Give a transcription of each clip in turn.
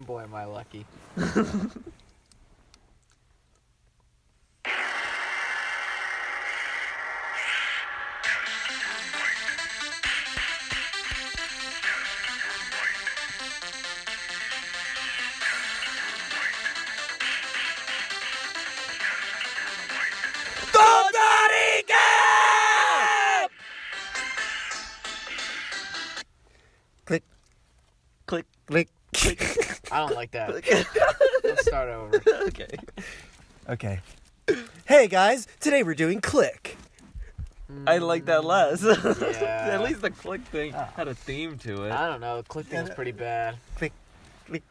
Boy, am I lucky. Click, Click. click. I don't like that. Let's start over. Okay. Okay. Hey guys, today we're doing Click. I like that less. Yeah. At least the click thing had a theme to it. I don't know. Click thing was pretty bad. Click, click.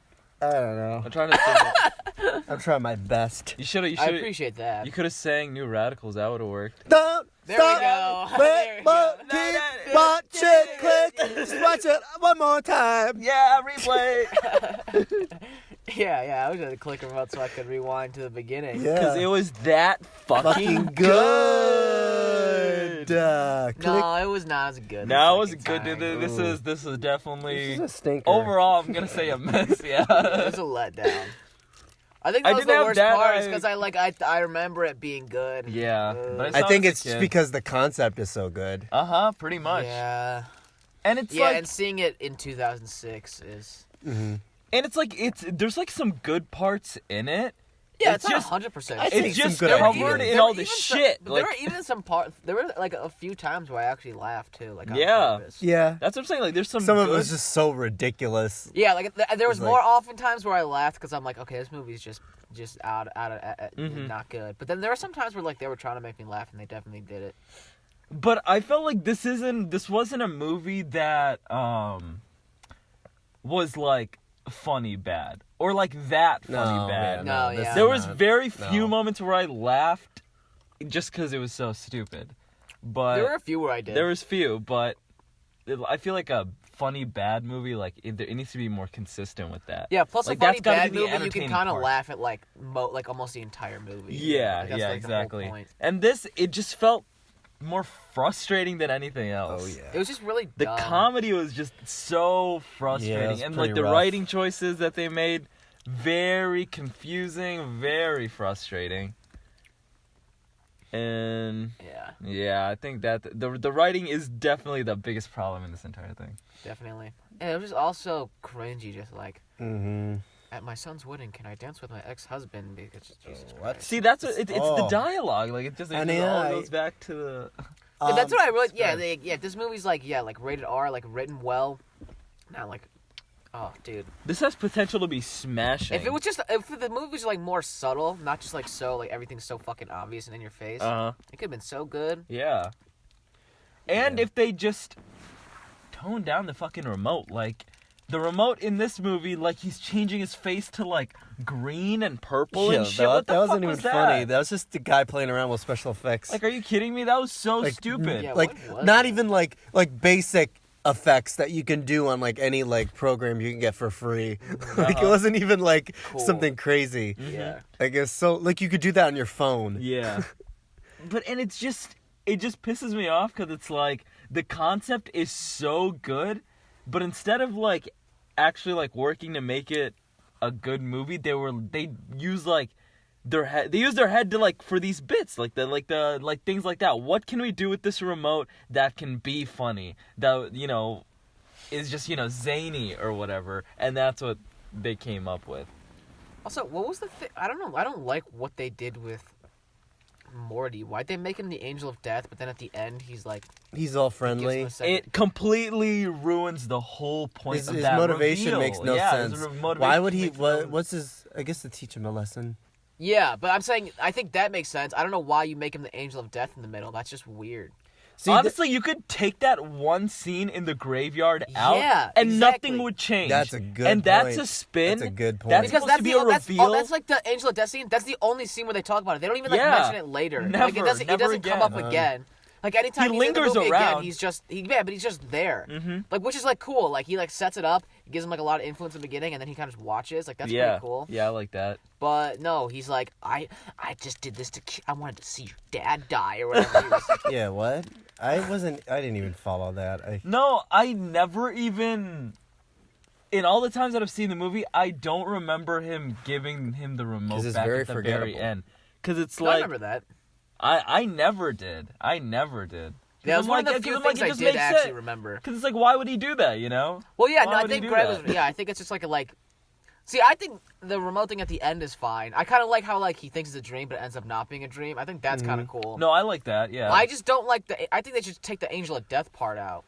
I don't know. I'm trying to think. I'm trying my best. You should I have. appreciate that. You could have sang New Radicals. That would have worked. Don't There we stop. go. Wait, There we but go. keep watching Click. Just watch it one more time. Yeah, replay. Yeah. I wish I had a click remote so I could rewind to the beginning. Because Yeah. it was that fucking good. Click. No, it was not as good. No, the it was second good. Dude. time. This is definitely This is a stinker. overall. I'm gonna say a mess. It Yeah. was a letdown. I think that I was didn't the have worst that, part is because I remember it being good. Yeah, but I saw think it it's as a just kid. because the concept is so good. Pretty much. Yeah. And it's Yeah, like, and seeing it in 2006 is... Mm-hmm. and it's like there's like some good parts in it. Yeah, It's it's, just- not 100%. I think It's some just good covered ideas. in all the shit. There Like, were even some parts... There were like a few times where I actually laughed too. Like on Yeah. purpose. Yeah. that's what I'm saying. Like, there's some Some of good... it was just so ridiculous. Yeah, like there was It's like- more often times where I laughed because I'm like, okay, this movie's just out of Mhm. not good. But then there were some times where like they were trying to make me laugh and they definitely did it. But I felt like this wasn't a movie that was like funny bad or like that funny No, bad. No, this yeah. is There was not- very few no. moments where I laughed just because it was so stupid. But There were a few where I did. there was few, but I feel like a funny bad movie, like it needs to be more consistent with that. Yeah, plus Like, a funny that's gotta bad be the movie, you can entertaining kind of part. laugh at like almost the entire movie. Yeah, Like, that's, yeah, like, the whole exactly. point. And this, it just felt more frustrating than anything else. Oh It yeah. was just really The dumb. comedy was just so Yeah, frustrating, it was and like pretty the rough. writing choices that they made, very confusing, very frustrating. And Yeah, I think that the writing is definitely the biggest problem in this entire thing. definitely. And it was just also cringy, just like Mm-hmm. at my son's wedding, can I dance with my ex-husband? Because Jesus what? Christ. See, that's what it's the Oh. dialogue. Like it just And all yeah, goes back to the. Yeah, that's what I really. it's Yeah, good. this movie's like rated R, like written well. Not like, oh, dude. This has potential to be smashing. If the movie was like more subtle, not just like so like everything's so fucking obvious and in your face, Uh-huh. it could have been so good. Yeah. And Yeah. if they just tone down the fucking remote, like the remote in this movie, like he's changing his face to like green and purple Yeah, and shit. What the that fuck wasn't was even that? funny. That was just the guy playing around with special effects. Like, are you kidding me? That was so Like, stupid. Yeah, like what was not that? even like basic effects that you can do on like any like program you can get for free. Like it Uh-huh. wasn't even like Cool. something crazy. Yeah. I guess so. Like you could do that on your phone. Yeah. And it just pisses me off because it's like the concept is so good, but instead of like actually like working to make it a good movie, they use like their head. They use their head to like for these bits, like things like that. What can we do with this remote that can be funny? That is just zany or whatever, and that's what they came up with. Also, what was the thing? I don't know. I don't like what they did with Morty. Why'd they make him the angel of death, but then at the end he's like He's all gives him friendly. a second- It completely ruins the whole point His of that motivation reveal. makes no Yeah, his sense. motivation Why would he? makes no- What's his? I guess to teach him a lesson. Yeah, but I'm saying I think that makes sense. I don't know why you make him the angel of death in the middle. That's just weird. See, Honestly, you could take that one scene in the graveyard out, Yeah, and exactly. nothing would change. That's a good and that's point. a spin. That's a good point. That's Because supposed that's to be the a that's, reveal. that's like the angel of death scene. That's the only scene where they talk about it. They don't even like Yeah. mention it later. Like it Never, doesn't. It never doesn't come again. up again. Like anytime He he's in the lingers movie around. again, he's just but he's just there. Mm-hmm. Like which is like cool. Like he like sets it up, he gives him like a lot of influence in the beginning, and then he kind of just watches. Like that's Yeah, pretty cool. yeah, I like that. But no, he's like I just did this I wanted to see your dad die or whatever. He was like, Yeah, what? I didn't even follow that. No, I never even. in all the times that I've seen the movie, I don't remember him giving him the remote 'Cause it's back very at the very forgettable. end. Because it's I like remember that. I never did. I never did. Yeah, it was one of the few things I did actually remember. Because it's like, why would he do that? You know? Well, yeah, Why no, I would he think do Greg that? was. Yeah, I think it's just like a like. See, I think the remote thing at the end is fine. I kind of like how like he thinks it's a dream, but it ends up not being a dream. I think that's kind of cool. No, I like that. Yeah. I just don't like the. I think they should take the Angel of Death part out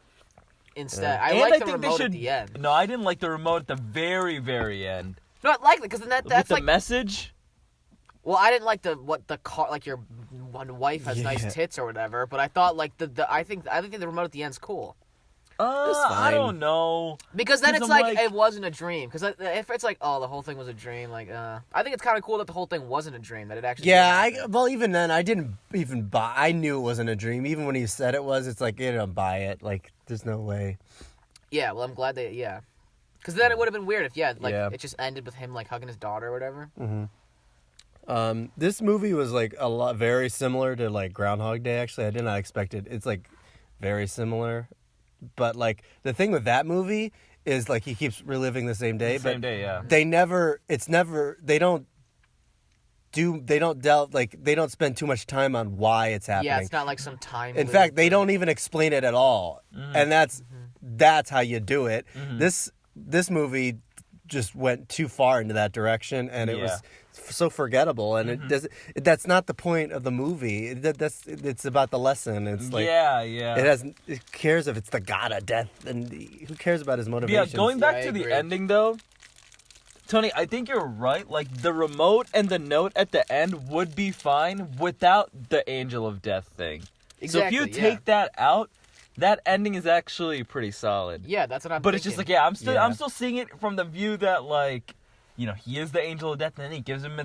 instead. I And like the think remote at the end. No, I didn't like the remote at the very, very end. No, I like it because then that's With the like. message. Well, I didn't like the car like your one wife has nice Yeah. tits or whatever, but I thought like I think the remote at the end's cool I fine. don't know. because then 'Cause it's I'm like like- it wasn't a dream. Because if it's like the whole thing was a dream, like I think it's kind of cool that the whole thing wasn't a dream, that it actually Yeah, did happen. well, even then, I didn't even buy. I knew it wasn't a dream. Even when he said it was, it's like, you don't buy it. Like, there's no way. Yeah, well, I'm glad because then it would have been weird if Yeah. it just ended with him like hugging his daughter or whatever. This movie was like very similar to like Groundhog Day. Actually, I did not expect it. It's like very similar, but like the thing with that movie is like he keeps reliving the same day. Same but day, yeah. They never. It's never. They don't delve like they don't spend too much time on why it's happening. Yeah, it's not like some time. In loop. fact, they don't even explain it at all, and that's how you do it. This movie just went too far into that direction, and it was so forgettable. And it does. That's not the point of the movie. It's about the lesson. It's like it cares if it's the god of death, and who cares about his Yeah, motivations? going Yeah, back I to the agree. ending though, Tony, I think you're right. Like the remote and the note at the end would be fine without the Angel of Death thing. Exactly, so if you yeah. take that out, that ending is actually pretty solid. Yeah, that's what I'm. But it's just like, thinking. I'm still seeing it from the view that like, he is the Angel of Death, and then he gives him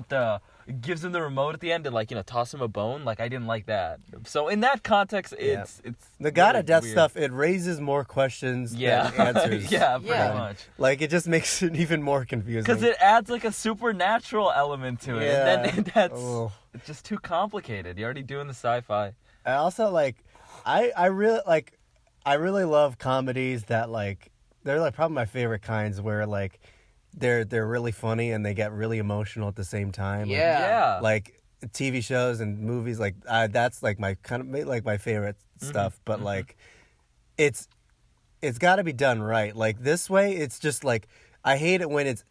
the remote at the end to like, toss him a bone. Like I didn't like that. So in that context, it's the god really of death weird. stuff. It raises more questions than answers. yeah, pretty Yeah. much. Like it just makes it even more confusing. Because it adds like a supernatural element to it, Yeah. and then that's Oh. it's just too complicated. You're already doing the sci-fi. I also like, I really love comedies that like they're like probably my favorite kinds where like they're really funny and they get really emotional at the same time. Yeah. Like TV shows and movies like that's like my kind of like my favorite stuff. But like, it's got to be done right. Like this way, it's just like I hate it when it's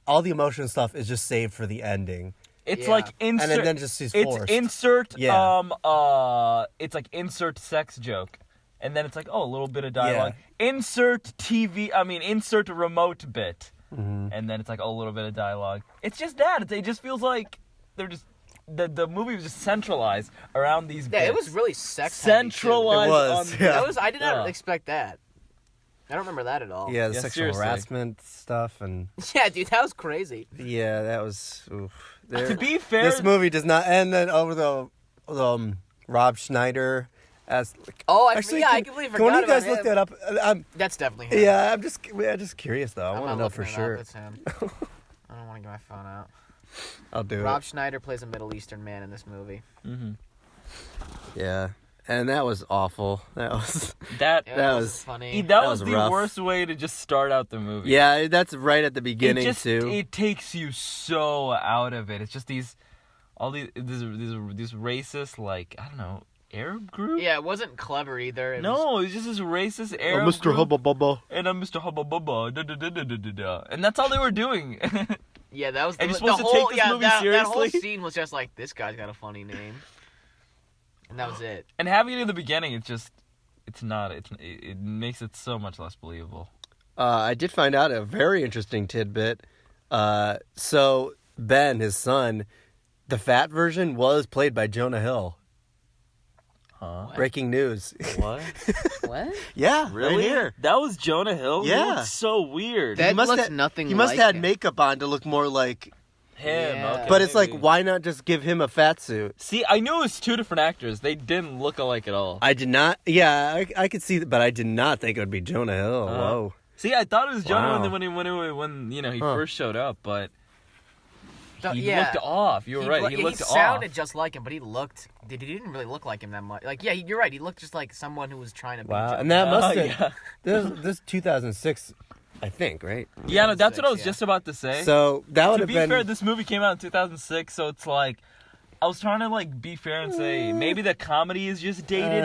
all the emotional stuff is just saved for the ending. It's Yeah. like insert. And then just is it's forced. insert. Yeah. It's like insert sex joke, and then it's like a little bit of dialogue. Insert insert remote bit, and then it's like a little bit of dialogue. It's just that. It just feels like they're just the movie was just centralized around these. Yeah, bits. it was really sex. centralized. It was, on yeah. I did not Yeah. expect that. I don't remember that at all. Yeah, the Yeah, sexual seriously. harassment stuff and Yeah, dude, that was crazy. yeah, that was. Oof. To be fair, This movie does not end then over the Rob Schneider as. Oh, I completely forgot Can one of you about guys him. look that up? That's definitely him. Yeah, I'm just curious though. I I'm want to not know looking for it up, sure. It's him. I don't want to get my phone out. I'll do Rob it. Schneider plays a Middle Eastern man in this movie. Yeah, and that was awful. That was. that Yeah, That that was- funny. that was was the rough. worst way to just start out the movie. Yeah, that's right at the beginning too. It takes you so out of it. It's just these racist, like, I don't know, Arab group. Yeah, it wasn't clever either. It was- No, it's just this racist Arab Mr. group. Hubba Bubba. And I'm Mr. Hubba Bubba. Da, da, da, da, da, da, da. And that's all they were doing. Yeah, that was. And you're the supposed to whole, take this yeah, movie that whole seriously? scene was just like, this guy's got a funny name, and that was it. And having it in the beginning, it makes it so much less believable. I did find out a very interesting tidbit. So Ben, his son, the fat version was played by Jonah Hill. Huh? Breaking news. What? What? Yeah, Really? right here. That was Jonah Hill? He Yeah. looked so weird. That He must looks have- nothing. He must like have had him. makeup on to look more like. Him. Yeah. Okay, But it's like, maybe. why not just give him a fat suit? See, I knew it was two different actors. They didn't look alike at all. I did not. Yeah, I could see that, but I did not think it would be Jonah Hill. Whoa. See, I thought it was Jonah Wow. when he Huh. first showed up, but he Yeah. looked off. You were right. He looked He off. sounded just like him, but he didn't really look like him that much. Like, yeah, you're right. He looked just like someone who was trying to be. Wow, Jonah and that Hill. must have. yeah. This 2006. I think, right? Yeah, no, that's what I was 2006, just about to say. So that would To have be been. fair, this movie came out in 2006, so it's like I was trying to like be fair and say maybe the comedy is just dated,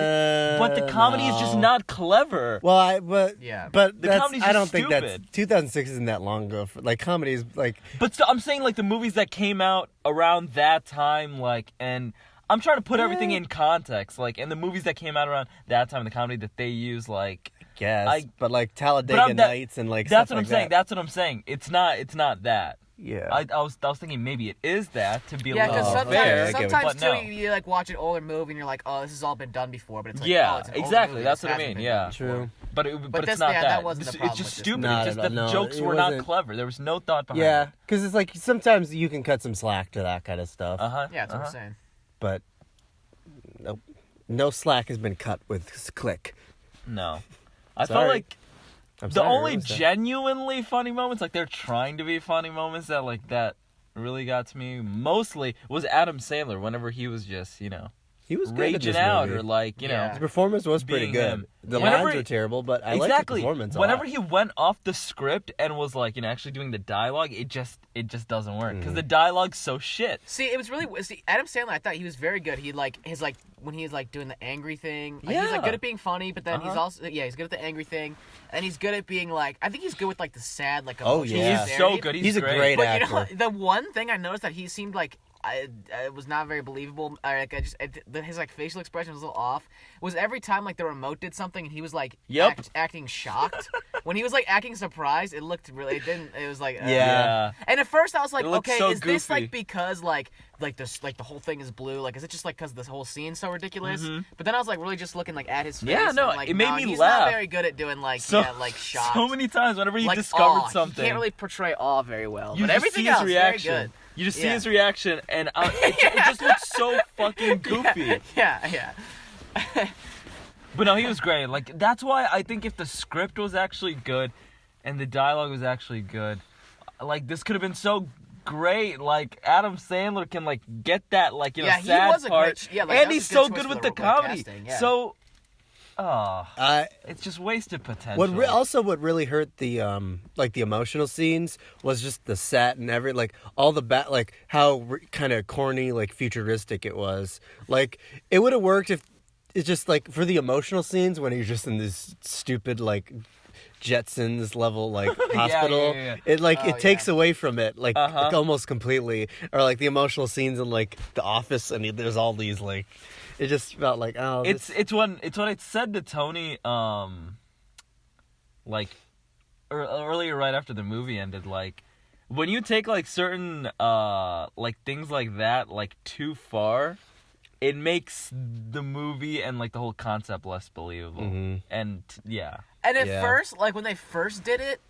but the comedy is just no. not clever. Well, Yeah. but The that's, comedy's I don't just think that's stupid. 2006 isn't that long ago. Like comedies, like But still, I'm saying like the movies that came out around that time, like, and I'm trying to put everything in context, like, and the movies that came out around that time, the comedy that they use, like, guess, but like but Talladega I'm that- Nights and like that's stuff what I'm like saying. that. That's what I'm saying. It's not that. Yeah. I was thinking maybe it is that to be a Yeah, little because Oh, fair, I sometimes, get sometimes what- too, but no. you like watch an older movie and you're like, oh, this has all been done before, but it's like, Yeah, oh, it's an older exactly, movie, that's this what I hasn't mean, been done yeah. before. True. But But it's this- not yeah, that. that wasn't the It's problem just with this stupid. movie. It's just Not the at all, no, jokes it were not wasn't- clever. There was no thought behind Yeah, it. because it's like sometimes you can cut some slack to that kind of stuff, Uh-huh. Yeah, that's what I'm saying. but nope, no slack has been cut with Click. No. I Sorry. felt like I'm the sorry, only what was that? genuinely funny moments, like they're trying to be funny moments that really got to me mostly was Adam Sandler whenever he was just, he was good in raging this out movie. or like, Yeah. His performance was pretty being good. him. The Whenever lines he- were terrible, but I liked the exactly. performance a Whenever lot. he went off the script and was like, actually doing the dialogue, it just doesn't work because the dialogue's so shit. See, it was really Adam Sandler. I thought he was very good. He when he's like doing the angry thing. Like, he's like Yeah. good at being funny, but then he's Uh-huh. also he's good at the angry thing, and he's good at being like I think he's good with like the sad like Oh, emotional yeah. He's so sincerity. good. He's a great. great But you know, actor. the one thing I noticed that he seemed like I was not very believable. Like his like facial expression was a little off. Was every time like the remote did something and he was like Yep. acting shocked. When he was like acting surprised, it looked really. It was like Yeah. And at first I was like, It looked okay, so is this goofy. like because like this like the whole thing is blue? Like is it just like because this whole scene's so ridiculous? Mhm. But then I was like really just looking like at his face. Yeah, and no, I'm like, it made no, me he's laugh. not very good at doing like like shocked. So many times whenever he like, discovered awe. something, He can't really portray awe very well. you but just everything see his else reaction. very good. You just see Yeah. his reaction, and it just looks so fucking goofy. Yeah. But no, he was great. Like that's why I think if the script was actually good, and the dialogue was actually good, like this could have been so great. Like Adam Sandler can like get that like Yeah, he sad was a part, great- yeah, like, that and was he's a good so choice good for with the the comedy. casting, yeah. So, it's just wasted potential. What really hurt the like the emotional scenes was just the set and like all the like how kind of corny like futuristic it was. Like it would have worked if it's just like for the emotional scenes when he's just in this stupid like Jetsons level like hospital. yeah. It like Oh, it takes away from it like, Uh-huh. like almost completely, or like the emotional scenes in like The Office and there's all these like it just felt like It's what I said to Tony like earlier right after the movie ended, like when you take like certain like things like that like too far, it makes the movie and like the whole concept less believable. Mhm. And yeah. And at Yeah. first, like when they first did it,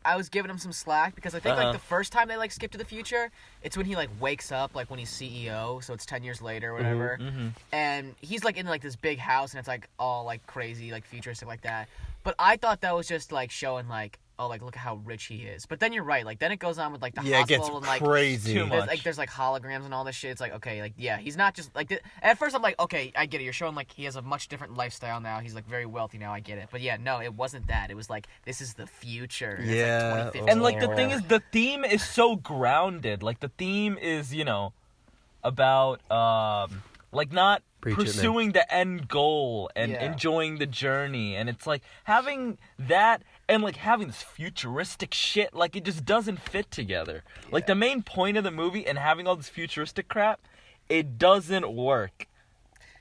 I was giving him some slack because I think Uh-huh. like the first time they like skip to the future, it's when he like wakes up like when he's CEO, so it's 10 years later or whatever. Mm-hmm. And he's like in like this big house and it's like all like crazy like futuristic like that. But I thought that was just like showing like oh like look at how rich he is. But then you're right, like then it goes on with like the yeah, it gets hospital and like crazy. too much. there's like holograms and all this shit. It's like okay, like yeah, he's not just like at first I'm like okay, I get it. You're showing like he has a much different lifestyle now. He's like very wealthy now. I get it. But yeah, no, it wasn't that. It was like this is the future. And Yeah, it's like 2015 And like or the thing whatever. is, the theme is so grounded. Like the theme is, about like not Preach it, man. pursuing the end goal and Yeah. enjoying the journey. And it's like having that and like having this futuristic shit, like it just doesn't fit together. Like the main point of the movie and having all this futuristic crap, it doesn't work.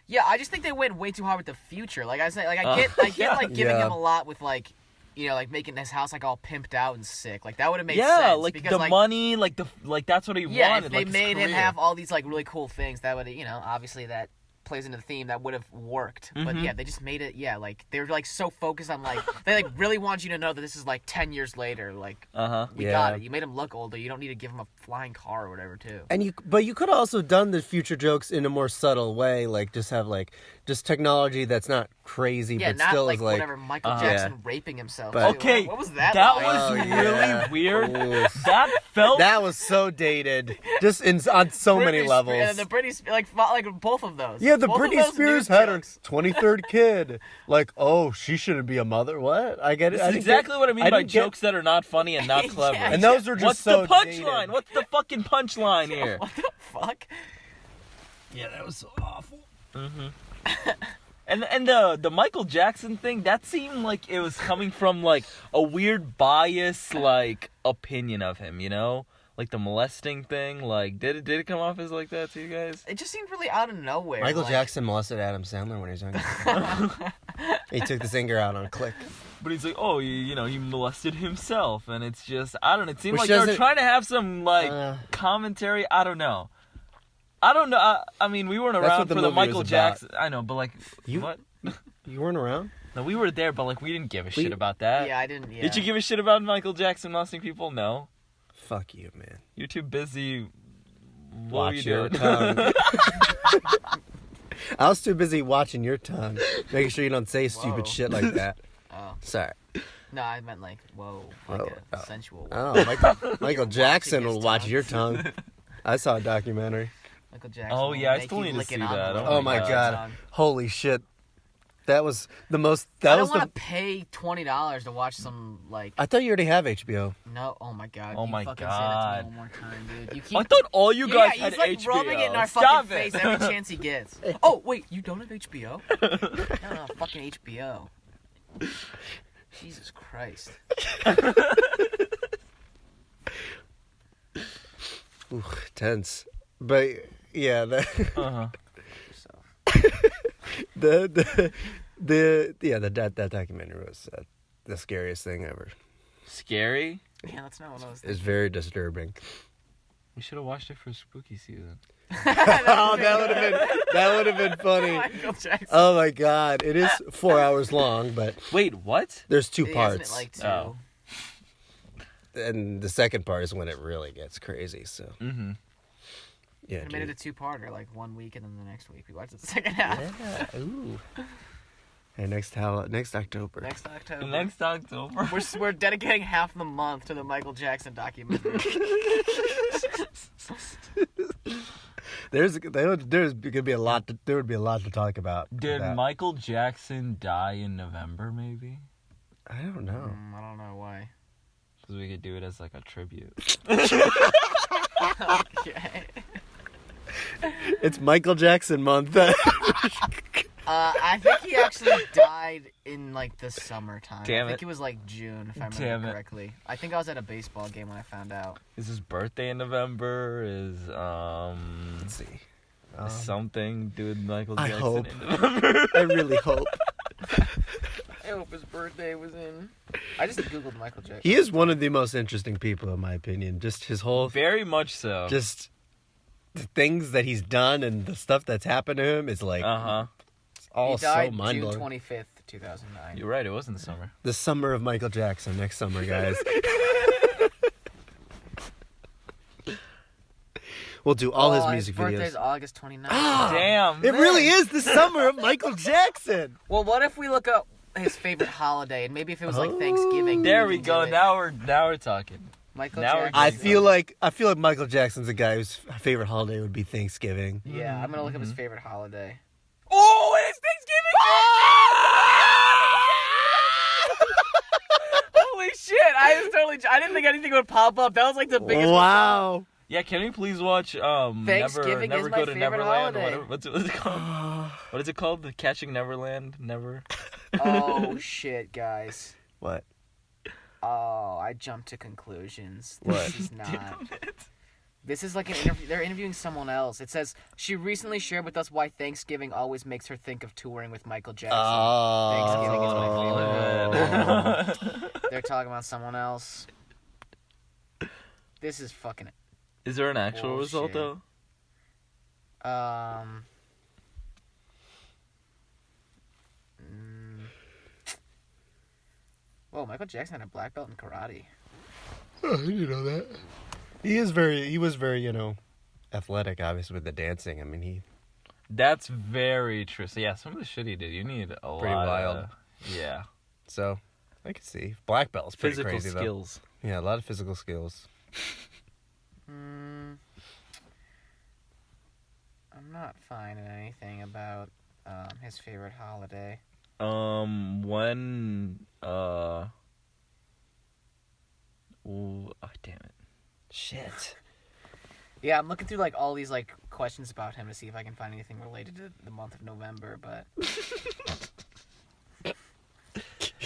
Yeah, I just think they went way too hard with the future. Like I said, like I get like giving Yeah. him a lot with like like making his house like all pimped out and sick. Like that would have made Yeah, sense. like because, the like, money, like that's what he yeah, wanted. if they like, his made him career. have all these like really cool things, that would obviously that plays into the theme that would have worked. But Mhm. yeah, they just made it like they were like so focused on like they like really want you to know that this is like 10 years later. Like we Yeah. got it. You made him look older. You don't need to give him a flying car or whatever too. And but you could have also done the future jokes in a more subtle way, like just have like just technology that's not crazy, Yeah, but not still like is like whatever Michael Uh-huh. Jackson Yeah. raping himself. But- too. Okay, what was that? that like? was Oh, really yeah. weird. Oof. That felt that was so dated, just on so many Britney levels. Spears- And the Britney, like both of those. Yeah, the Both of Britney those Spears news had her jokes. 23rd kid. Like, oh, she shouldn't be a mother. What? I get it. This I is didn't exactly get- what I mean I by didn't get- jokes that are not funny and not Yeah. clever. And those are just What's so the punchline? dated. What's the fucking punchline here? What the fuck? Yeah, that was so awful. And the Michael Jackson thing, that seemed like it was coming from like a weird bias like opinion of him, you know? Like the molesting thing, like did it come off as like that to you guys? It just seemed really out of nowhere. Michael like, Jackson molested Adam Sandler when he was younger. He took the singer out on a click. But he's like, oh, you know, he molested himself, and it's just, I don't know. It seemed Which like they were doesn't- trying to have some like commentary. I don't know. I mean, we weren't That's around what the for the movie Michael was about. Jackson. I know, but like, You- what? You weren't around? No, we were there, but like, we didn't give a shit about that. Yeah, I didn't. Yeah. Did you give a shit about Michael Jackson molesting people? No. Fuck you, man. You're too busy. What Watch were you your doing? tongue. I was too busy watching your tongue, making sure you don't say stupid Whoa. shit like that. Oh Sorry. no, I meant like whoa, like Whoa. a sensual. Oh, Michael Jackson his will watch tongue. your tongue. I saw a documentary. Michael Jackson. Oh, will yeah, I make still you need to lick see it on that. the Oh little Oh my tongue. god. Holy shit. That was the most. I That don't was the. want to pay $20 to watch some like. I thought you already have HBO. No, oh my god. Oh you my fucking God. Say that to me one more time, dude. You keep. I thought all you guys yeah, had he's like HBO. rubbing it in our Stop fucking it. face every chance he gets. Oh wait, you don't have HBO? No, fucking HBO. Jesus Christ. Ooh, tense. But yeah, Uh-huh. that documentary was the scariest thing ever. Scary? Yeah, that's not what I was. It's very disturbing. We should have watched it for spooky season. Oh, that would have been funny. Michael Jackson. Oh my god, it is 4 hours long, but Wait, what? there's two Isn't parts, it like two? Oh. and the second part is when it really gets crazy. So Mm-hmm. yeah, I made it a two-parter, like 1 week and then the next week we watched the second half. yeah, ooh. Hey, next October. Next October. Next October. We're dedicating half the month to the Michael Jackson documentary. There would be a lot to talk about. Did that. Michael Jackson die in November, maybe? I don't know. I don't know why. Because we could do it as like a tribute. Okay. It's Michael Jackson month. I think he actually died in like the summertime. Damn I think it. it was like June, if I Damn remember it. correctly. I think I was at a baseball game when I found out. Is his birthday in November? Let's see. Is something doing Michael I Jackson hope. in November? I really hope. I hope his birthday was in. I just googled Michael Jackson. He is one of the most interesting people, in my opinion. Just his whole, Very much so. just the things that he's done and the stuff that's happened to him is like Uh-huh. all He died so mind June blowing. 25th, 2009. You're right, it was in the summer. The summer of Michael Jackson next summer, guys. We'll do all his music His birthday's videos. August 29th. Damn. It man. really is the summer of Michael Jackson. Well, what if we look up his favorite holiday, and maybe if it was like Thanksgiving. There we we could go. do it. Now we're talking. Michael now we're Jackson. I feel like Michael Jackson's a guy whose favorite holiday would be Thanksgiving. Yeah, I'm gonna look up his favorite holiday. Oh, it's Thanksgiving! Holy shit! I didn't think anything would pop up. That was like the biggest. Wow. Yeah, can we please watch Thanksgiving Never is my Go to favorite Neverland or holiday. whatever? What's it called? What is it called? The Catching Neverland? Never. Oh shit, guys. What? Oh, I jumped to conclusions. What? This is not. This is like an interview. They're interviewing someone else. It says she recently shared with us why Thanksgiving always makes her think of touring with Michael Jackson. Thanksgiving is my favorite. They're talking about someone else. This is fucking. Is there an actual result Bullshit. though? Whoa, Michael Jackson had a black belt in karate. Oh, you know that. He was very, athletic, obviously, with the dancing. I mean, That's very true. So yeah, some of the shit he did, you need a Pretty lot wild. of, yeah. so I could see. Black belt's pretty Physical crazy, skills. though. Yeah, a lot of physical skills. I'm not finding anything about his favorite holiday. When ooh, oh, damn it. Shit. Yeah, I'm looking through like all these like questions about him to see if I can find anything related to the month of November, but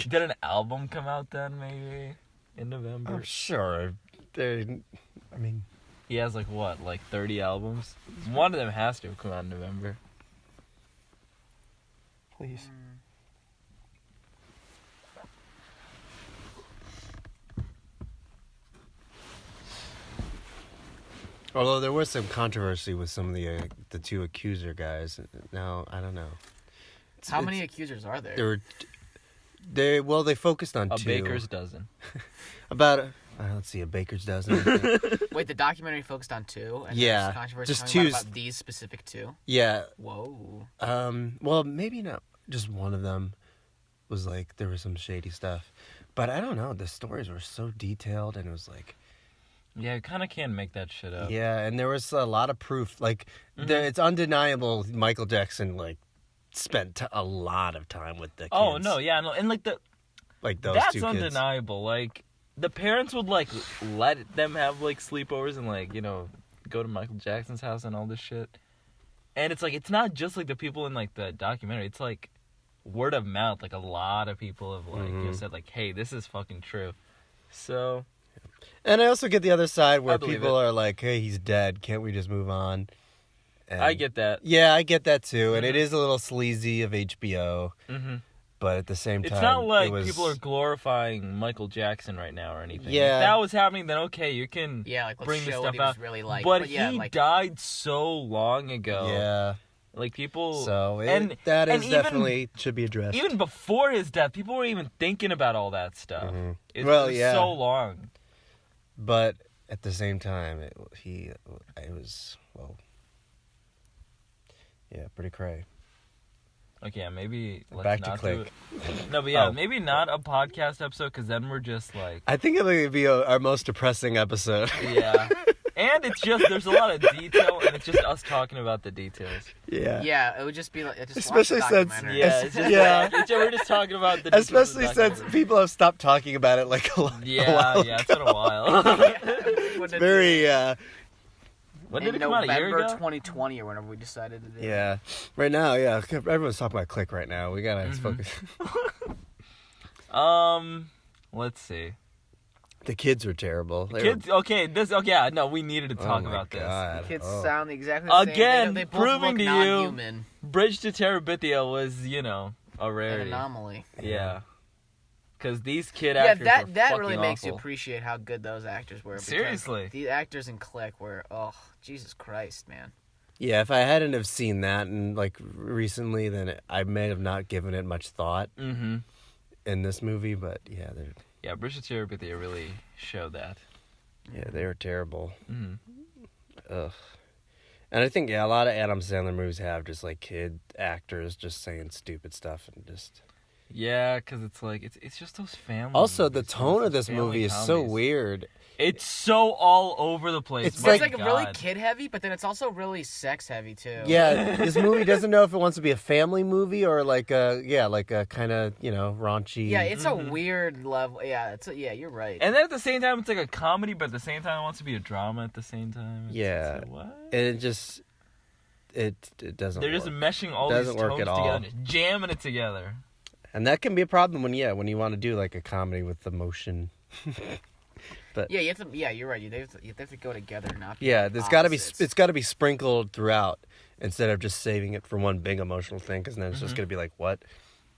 Did an album come out then, maybe? In November? I'm sure. I mean, He has like what, like 30 albums? One of them has to have come out in November. please. Although there was some controversy with some of the two accuser guys. Now I don't know. how many accusers are there? They focused on A two. baker's dozen. About let's see, a baker's dozen. Wait, the documentary focused on two? And Yeah, there's controversy just talking two. about these specific two? Yeah. Whoa. Well, maybe not. Just one of them was like there was some shady stuff, but I don't know. The stories were so detailed, and it was like. Yeah, you kind of can't make that shit up. Yeah, and there was a lot of proof. Like, it's undeniable Michael Jackson, like, spent a lot of time with the kids. Oh, no, yeah, no, and like Like, those that's two kids. undeniable. Like, the parents would, like, let them have, like, sleepovers and, like, you know, go to Michael Jackson's house and all this shit. And it's, like, it's not just, like, the people in, like, the documentary. It's, like, word of mouth. Like, a lot of people have, like, you know, said, like, hey, this is fucking true. So... And I also get the other side where I believe people it. are like, hey, he's dead. Can't we just move on? And I get that. Yeah, I get that, too. And it is a little sleazy of HBO. Mm-hmm. But at the same time, It's not like it was... people are glorifying Michael Jackson right now or anything. Yeah. If that was happening, then okay, you can Yeah, like, let's bring this show stuff what he was out. really like. But yeah, he like, died so long ago. Yeah. Like, people... So, and that is even- definitely should be addressed. Even before his death, people were even thinking about all that stuff. Mhm. It Well, was yeah. so long. But at the same time, it was, well... Yeah, pretty cray. Okay, yeah, maybe let's Back to not Click. do it. No, but yeah, Oh. maybe not a podcast episode, because then we're just like... I think it would be our most depressing episode. Yeah. And it's just, there's a lot of detail, and it's just us talking about the details. Yeah. yeah, it would just be like, just Especially watch the since- documentary. Yeah, it's just Yeah. like, we're just talking about the details of the Especially since documentary. people have stopped talking about it like a while Yeah, it's been a while. When It's very, When in did it come out? A year November ago? 2020 or whenever we decided to do it. yeah. Right now, yeah. Everyone's talking about Click right now. We gotta focus. Let's see. The kids were terrible. They Kids, okay, yeah, no, we needed to were, talk oh my about this. God. Kids Oh. sound exactly the same. Again, they both proving look to you- non-human. Bridge to Terabithia was, a An rarity. anomaly. Yeah. Because these kid Yeah, actors were that fucking really makes you awful. appreciate how good those actors were. because Seriously. the actors in Click were, oh, Jesus Christ, man. Yeah, if I hadn't have seen that and like recently, then I may have not given it much thought Mm-hmm. in this movie. But yeah, Yeah, Bridge to Terabithia really showed that. they were terrible. Mm-hmm. Ugh. And I think a lot of Adam Sandler movies have just like kid actors just saying stupid stuff and just. Yeah, because it's like, it's just those family Also, the movies, tone those of this family movie is so comedies. weird. It's so all over the place. It's My It's like really God. kid heavy, but then it's also really sex heavy too. Yeah, this movie doesn't know if it wants to be a family movie or like a kind of raunchy. Yeah, it's Mm-hmm. a weird level. Yeah, you're right. And then at the same time, it's like a comedy, but at the same time, it wants to be a drama at the same time. Yeah. It's like, what? and it just it doesn't. They're just work. meshing all Doesn't these work tones at all. together, and just jamming it together. And that can be a problem when you want to do like a comedy with emotion. yeah, you have to. Yeah, you're right. You have to go together, not. Be Yeah, there's got to be opposites. it's got to be sprinkled throughout instead of just saving it for one big emotional thing because then it's just gonna be like what?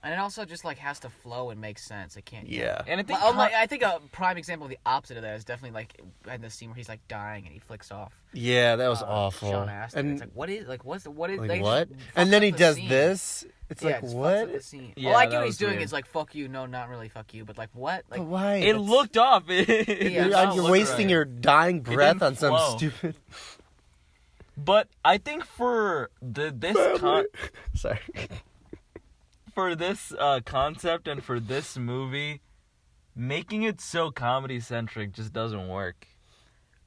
And it also just like has to flow and make sense. It can't. Yeah. And I think, Well, I think a prime example of the opposite of that is definitely like in the scene where he's like dying and he flicks off. Yeah, that was awful. Sean Astin. And It's like what is what is like they what? just fucks And then he up the does scene. this. It's Yeah, like it just fucks what? up the scene. Yeah, Well, I that get what was he's doing weird. is like fuck you, no, not really fuck you, but like what? Like But why? it That's- looked off. Yeah, You're, it's not you're look wasting right. your dying breath didn't on some flow. stupid. But I think for Sorry. for this concept and for this movie, making it so comedy centric just doesn't work.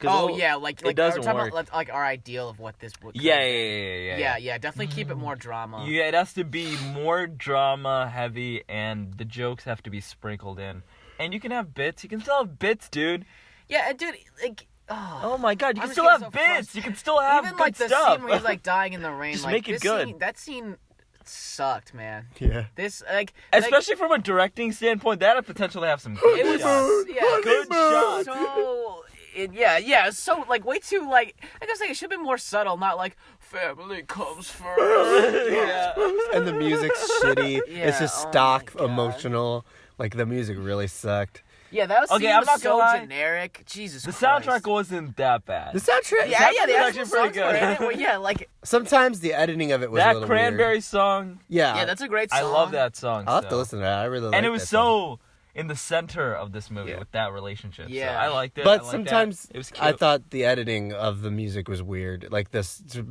Oh yeah, like it doesn't we're talking work. about, like our ideal of what this would. Yeah. Definitely keep it more drama. Yeah, it has to be more drama heavy, and the jokes have to be sprinkled in. And you can have bits. You can still have bits, dude. Yeah, and dude, like. Oh my god, you I'm can just still getting have so bits. frustrated. You can still have Even good like the stuff. scene where he's like dying in the rain. Just like, make it this good. Scene, that scene sucked, man. Yeah. This like Especially from a directing standpoint, that had potential to have some good it was shots. Good shots. So so like way too like I guess like it should have been more subtle, not like family comes first. Yeah. And the music's shitty. Yeah, It's just oh my stock God. emotional. Like the music really sucked. Yeah, that was, Okay, scene I'm was not so gonna lie. generic. Jesus The Christ. soundtrack wasn't that bad. The soundtrack. Yeah, the was actual actually pretty songs were in it. good. Well, yeah, like Sometimes the editing of it was a That little Cranberry weird. song, Yeah. that's a great song. I love that song. I'll have to still. listen to that. I really like And it that was song. so in the center of this movie Yeah. with that relationship. Yeah. So I liked it. I But liked sometimes that. It was cute. I thought the editing of the music was weird. Like this, the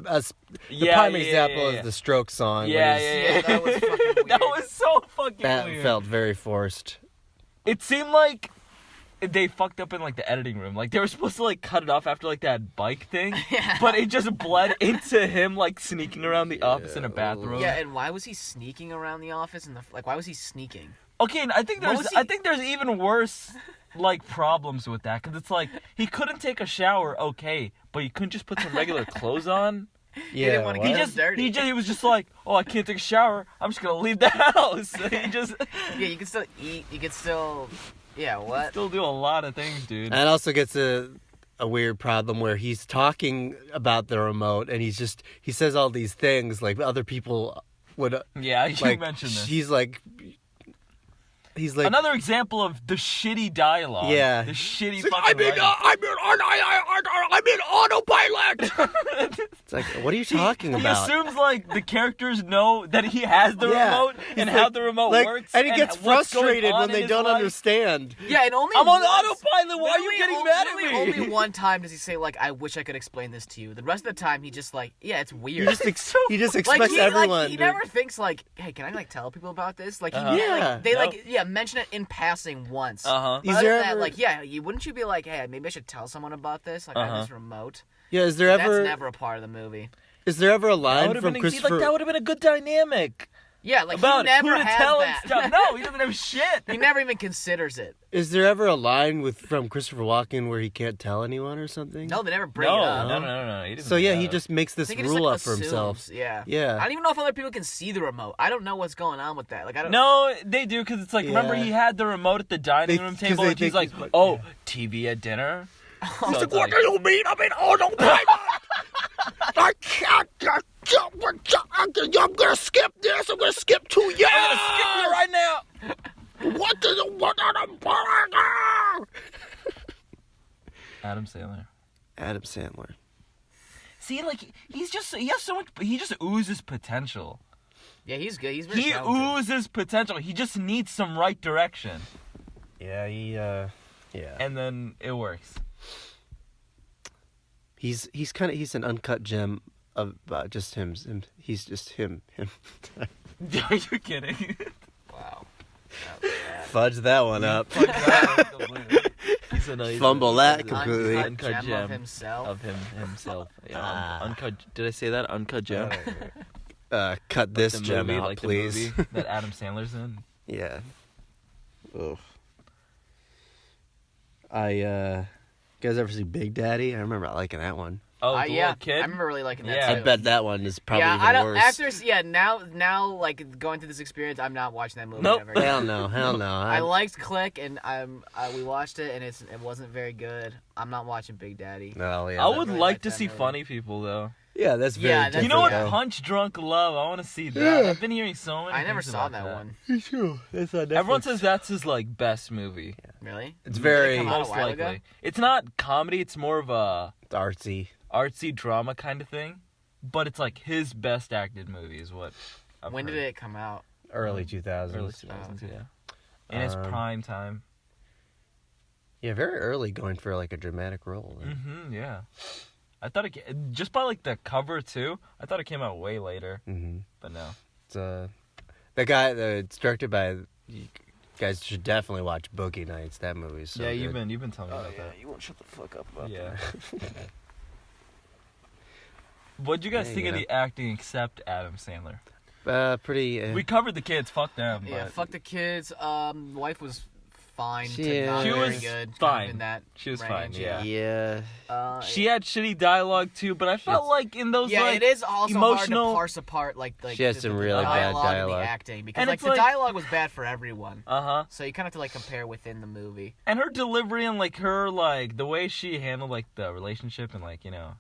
Yeah, prime yeah, example yeah. is the Stroke song. when Yeah, he's- yeah. That was fucking weird. That was so fucking That weird. felt very forced. It seemed like they fucked up in like the editing room. Like they were supposed to like cut it off after like that bike thing, Yeah. but it just bled into him like sneaking around the office in a bathroom. Yeah, and why was he sneaking around the office? And why was he sneaking? Okay, and I think What there's was he- I think there's even worse like problems with that because it's like he couldn't take a shower, okay, but he couldn't just put some regular clothes on. Yeah, didn't wanna what? get dirty. He was just like, oh, I can't take a shower. I'm just gonna leave the house. He just Yeah, you can still eat. You can still. Yeah, what? still do a lot of things, dude. And it also gets a weird problem where he's talking about the remote and he says all these things like other people would Yeah, you like. mentioned this. He's like Another example of the shitty dialogue. Yeah. The shitty He's like, fucking I'm in autopilot. It's like, what are you talking He about? assumes like the characters know that he has the Yeah. remote He's and like- how the remote like, works. and he gets what's going frustrated on when in they his don't life. understand. Yeah, and only I'm on once- autopilot. Why are you literally getting on- mad at literally me? Only one time does he say like, "I wish I could explain this to you." The rest of the time, he just like, "Yeah, it's weird." He just like expects everyone. he to- never thinks like, "Hey, can I like tell people about this?" Like, he, Yeah. like, they Nope. like mention it in passing once. Uh-huh. But Is other there than that, ever- like, yeah, wouldn't you be like, "Hey, maybe I should tell someone about this"? Like, I have this remote. Yeah, is there That's ever never a part of the movie. is there ever a That line would have from been Christopher? that would have been a good dynamic Yeah, like about he never who to has tell that. and stuff. No, he doesn't have shit. He never even considers it. Is there ever a line from Christopher Walken where he can't tell anyone or something? No, they never bring No, it up. no. He doesn't So yeah, do he that. just makes I this think he just, rule like, up for himself. assumes. Yeah. Yeah. I don't even know if other people can see the remote. I don't know what's going on with that. Like, I don't. No, they do because it's like remember Yeah. he had the remote at the dining They- room 'cause table they and he's think like, he's- oh, yeah. TV at dinner. He's So like, it's like, you mean? I'm in autopilot. I can't. I'm gonna skip this. I'm gonna skip 2 years. I'm gonna skip you right now. What do you want on Adam Sandler. Adam Sandler. See, like he has so much. He just oozes potential. Yeah, he's good. He's very He talented. oozes potential. He just needs some right direction, Yeah, yeah. and then it works. He's an uncut gem of just him. He's just him. Are you kidding? Wow. Fudge that one up. He's a nice Fumble that he's an completely. Uncut Gem gem of himself. himself. Yeah, Ah. uncut. Did I say that? Uncut gem. Cut this The gem movie, out, like please. the movie that Adam Sandler's in. Yeah. Ugh. You guys ever see Big Daddy? I remember liking that one. Oh, the Yeah, little kid. I remember really liking that Yeah. too. I bet that one is probably yeah, even I don't. worse. After now, like going through this experience, I'm not watching that movie Nope. ever again. Hell no. I liked Click, and we watched it, and it wasn't very good. I'm not watching Big Daddy. No, yeah. I would really like like to that see movie. funny people though. Yeah, that's very Yeah, that's- You know what? Yeah. Punch Drunk Love. I want to see that. Yeah. I've been hearing so many. I never things saw about that one. It's on Netflix. Everyone says that's his like best movie. Really? It's very Come out a Most while likely. ago? It's not comedy. It's more of a artsy. artsy drama kind of thing. But it's like his best acted movie is what. I've When heard. did it come out? Early 2000s. Early 2000s, okay. yeah. In his prime time. Yeah, very early going for like a dramatic role. Yeah. I thought just by like the cover too. I thought it came out way later, Mm-hmm. but no. It's the guy. It's directed by guys should definitely watch Boogie Nights. That movie's so yeah, good. you've been telling me about that. You won't shut the fuck up about Yeah. that. What'd you guys Yeah, think you of know. the acting except Adam Sandler? Pretty. We covered the kids. Fuck them. Yeah, but fuck the kids. Wife was fine She to not is- very She was good. kind of fine. in that She was range, fine, yeah. Yeah. She had shitty dialogue too, but I felt like in those Yeah, like it is also emotional- hard to parse apart like She has the some really bad dialogue and dialogue. the acting because And like it's the like- dialogue was bad for everyone. uh-huh. So you kind of have to like compare within the movie. And her delivery and like her like the way she handled like the relationship and like, you know,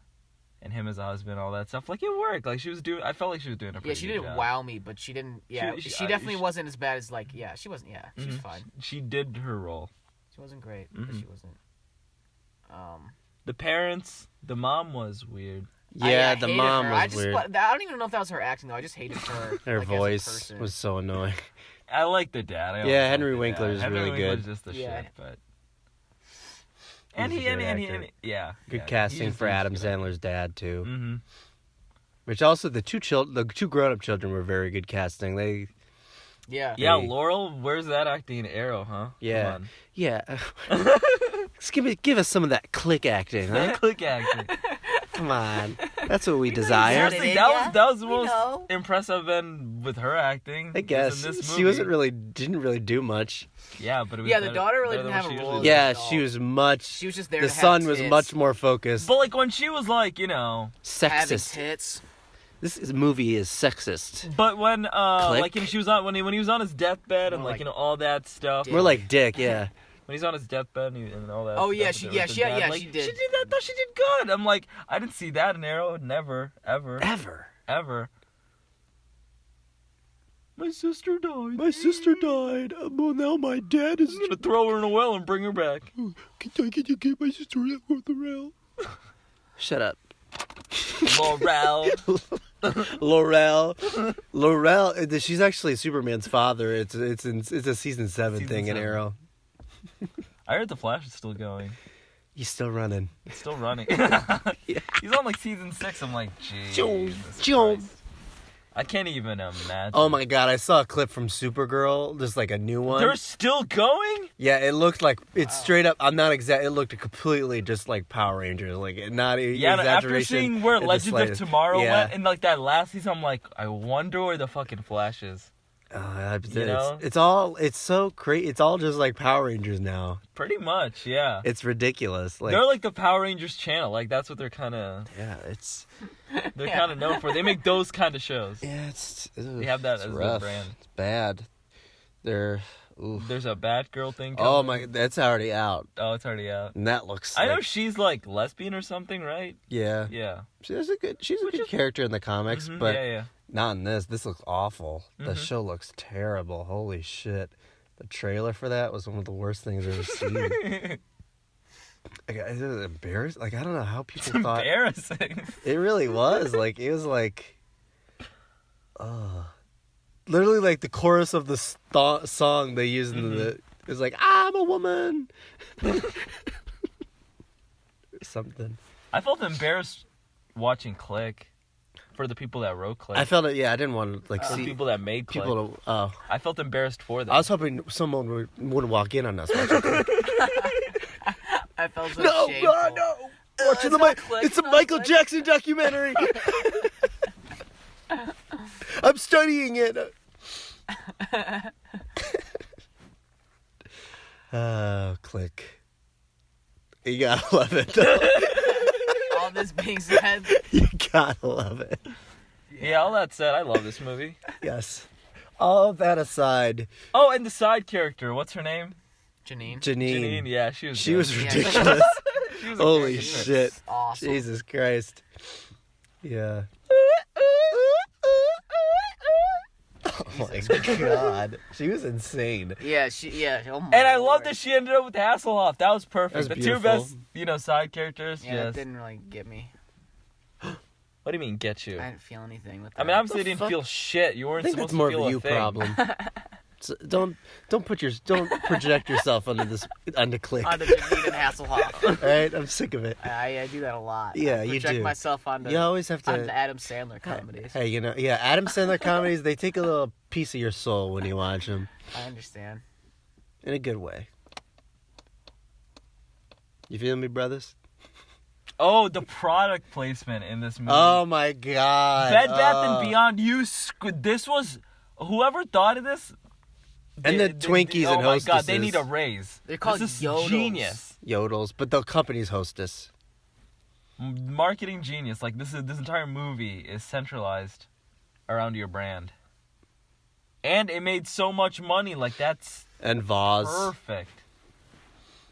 and him as a husband, all that stuff, like it worked. Like I felt like she was doing a pretty Yeah, she good didn't job. wow me, but she didn't. Yeah, She- she I- definitely she- wasn't as bad as like. Yeah, she wasn't. Yeah, she's Mhm. fine. She did her role. She wasn't great, but Mhm. she wasn't. The parents, the mom was weird. Yeah, I the hated mom her. was weird. I don't even know if that was her acting though. I just hated her. Her like, as a voice person. was so annoying. I like the dad. I always Yeah, liked Henry the Winkler dad. is Henry really Winkler's good. just the Yeah. shit, but He's a great actor. yeah, Good casting for Adam Sandler's dad too. Mm-hmm. Which also the two grown-up children were very good casting. They Yeah. Yeah, Hey. Laurel, where's that acting in Arrow, huh? Yeah. Come yeah. Just give us some of that click acting, on. huh? Click acting. Come on, that's what we desire. Seriously, it, that yeah? was the most impressive and with her acting. I guess in this she movie. didn't really do much. Yeah, but it was Yeah, the better- daughter really better didn't than have what a she role. usually Yeah, at she all. was much. She was just there. The to have son was tits. much more focused. But like when she was like, you know, having Sexist. tits. Movie is sexist. but when Click. like when she was on when he was on his deathbed and More like like you know all that stuff. dick. More like Dick, yeah. When he's on his deathbed and all that. Oh, yeah, stuff she- with yeah, the she- dad, yeah, like, she did. She did that. Though she did good. I'm like, I didn't see that in Arrow. Never, ever, Ever. My sister died. My sister died. Well, now my dad is. I'm gonna throw her in a well and bring her back. Can you get my sister out of the rail? Shut up. Laurel. Laurel. She's actually Superman's father. It's a season 7 Season thing in 7. Arrow. I heard the Flash is still going. He's still running. It's still running. He's on like season 6. I'm like, Jump, Jesus jump. Christ. I can't even imagine. Oh my god! I saw a clip from Supergirl. There's like a new one. They're still going? Yeah, it looked like it's straight up. I'm not exact. It looked completely just like Power Rangers. Like not Yeah, and after exaggeration. seeing where in the Legends of slightest. Tomorrow Yeah. went in like that last season, I'm like, I wonder where the fucking Flash is. You know? It's so crazy. It's all just like Power Rangers now. Pretty much, yeah. It's ridiculous. Like They're like the Power Rangers channel. Like that's what they're kind of Yeah. kind of known for. They make those kind of shows. they have that as their brand. It's bad. They're. Oof. There's a Batgirl thing. Oh coming. my! That's already out, Oh, it's already out. and that looks. I know like- she's like lesbian or something, right? Yeah, Yeah. she's a good character in the comics, Mhm, but yeah. not in this. This looks awful. The Mhm. show looks terrible. Holy shit! The trailer for that was one of the worst things I've ever seen. Like, it was embarrassing. Like I don't know how It's people thought embarrassing. it really was. Like it was like, literally like the chorus of the song they used in the. It was like I'm a woman. Something. I felt embarrassed watching Click for the people that wrote Click. I felt it. Yeah, I didn't want to like for see people that made Click. people to. Oh, I felt embarrassed for them. I was hoping someone wouldn't walk in on us. Watching Click. I felt so No, shameful. no. Watching it's a Michael Jackson documentary. I'm studying it. Oh, Click. You gotta love it, though. All this being said, You gotta love it. Yeah, all that said, I love this movie. Yes. All that aside, Oh, and the side character, what's her name? Janine. Janine, Yeah, she was. she good. was Yeah. ridiculous. She was a Holy good shit. Awesome. Jesus Christ. Yeah. Oh my god. She was insane. Yeah, yeah. Oh my And I love Lord. that she ended up with Hasselhoff. That was perfect. That was the beautiful. two best, side characters. Yeah, Yes. it didn't really get me. What do you mean, get you? I didn't feel anything with that. I mean, obviously, The you didn't fuck? feel shit. You I weren't think supposed that's more to of feel a you thing. problem. So don't project yourself onto Click. onto Janine and Hasselhoff. All right, I'm sick of it. I do that a lot. Yeah, I you project do. myself onto, You always have onto to. Adam Sandler comedies. Hey, Adam Sandler comedies, they take a little piece of your soul when you watch them. I understand. In a good way. You feel me, brothers? Oh, the product placement in this movie. Oh my god. Bed Bath & Beyond, this was... Whoever thought of this... And the Twinkies and Oh my god, Hostesses. they need a raise. They're called This is Yodels. genius. Yodels, but the company's Hostess. Marketing genius. Like, this entire movie is centralized around your brand. And it made so much money. Like, that's And Voz. perfect.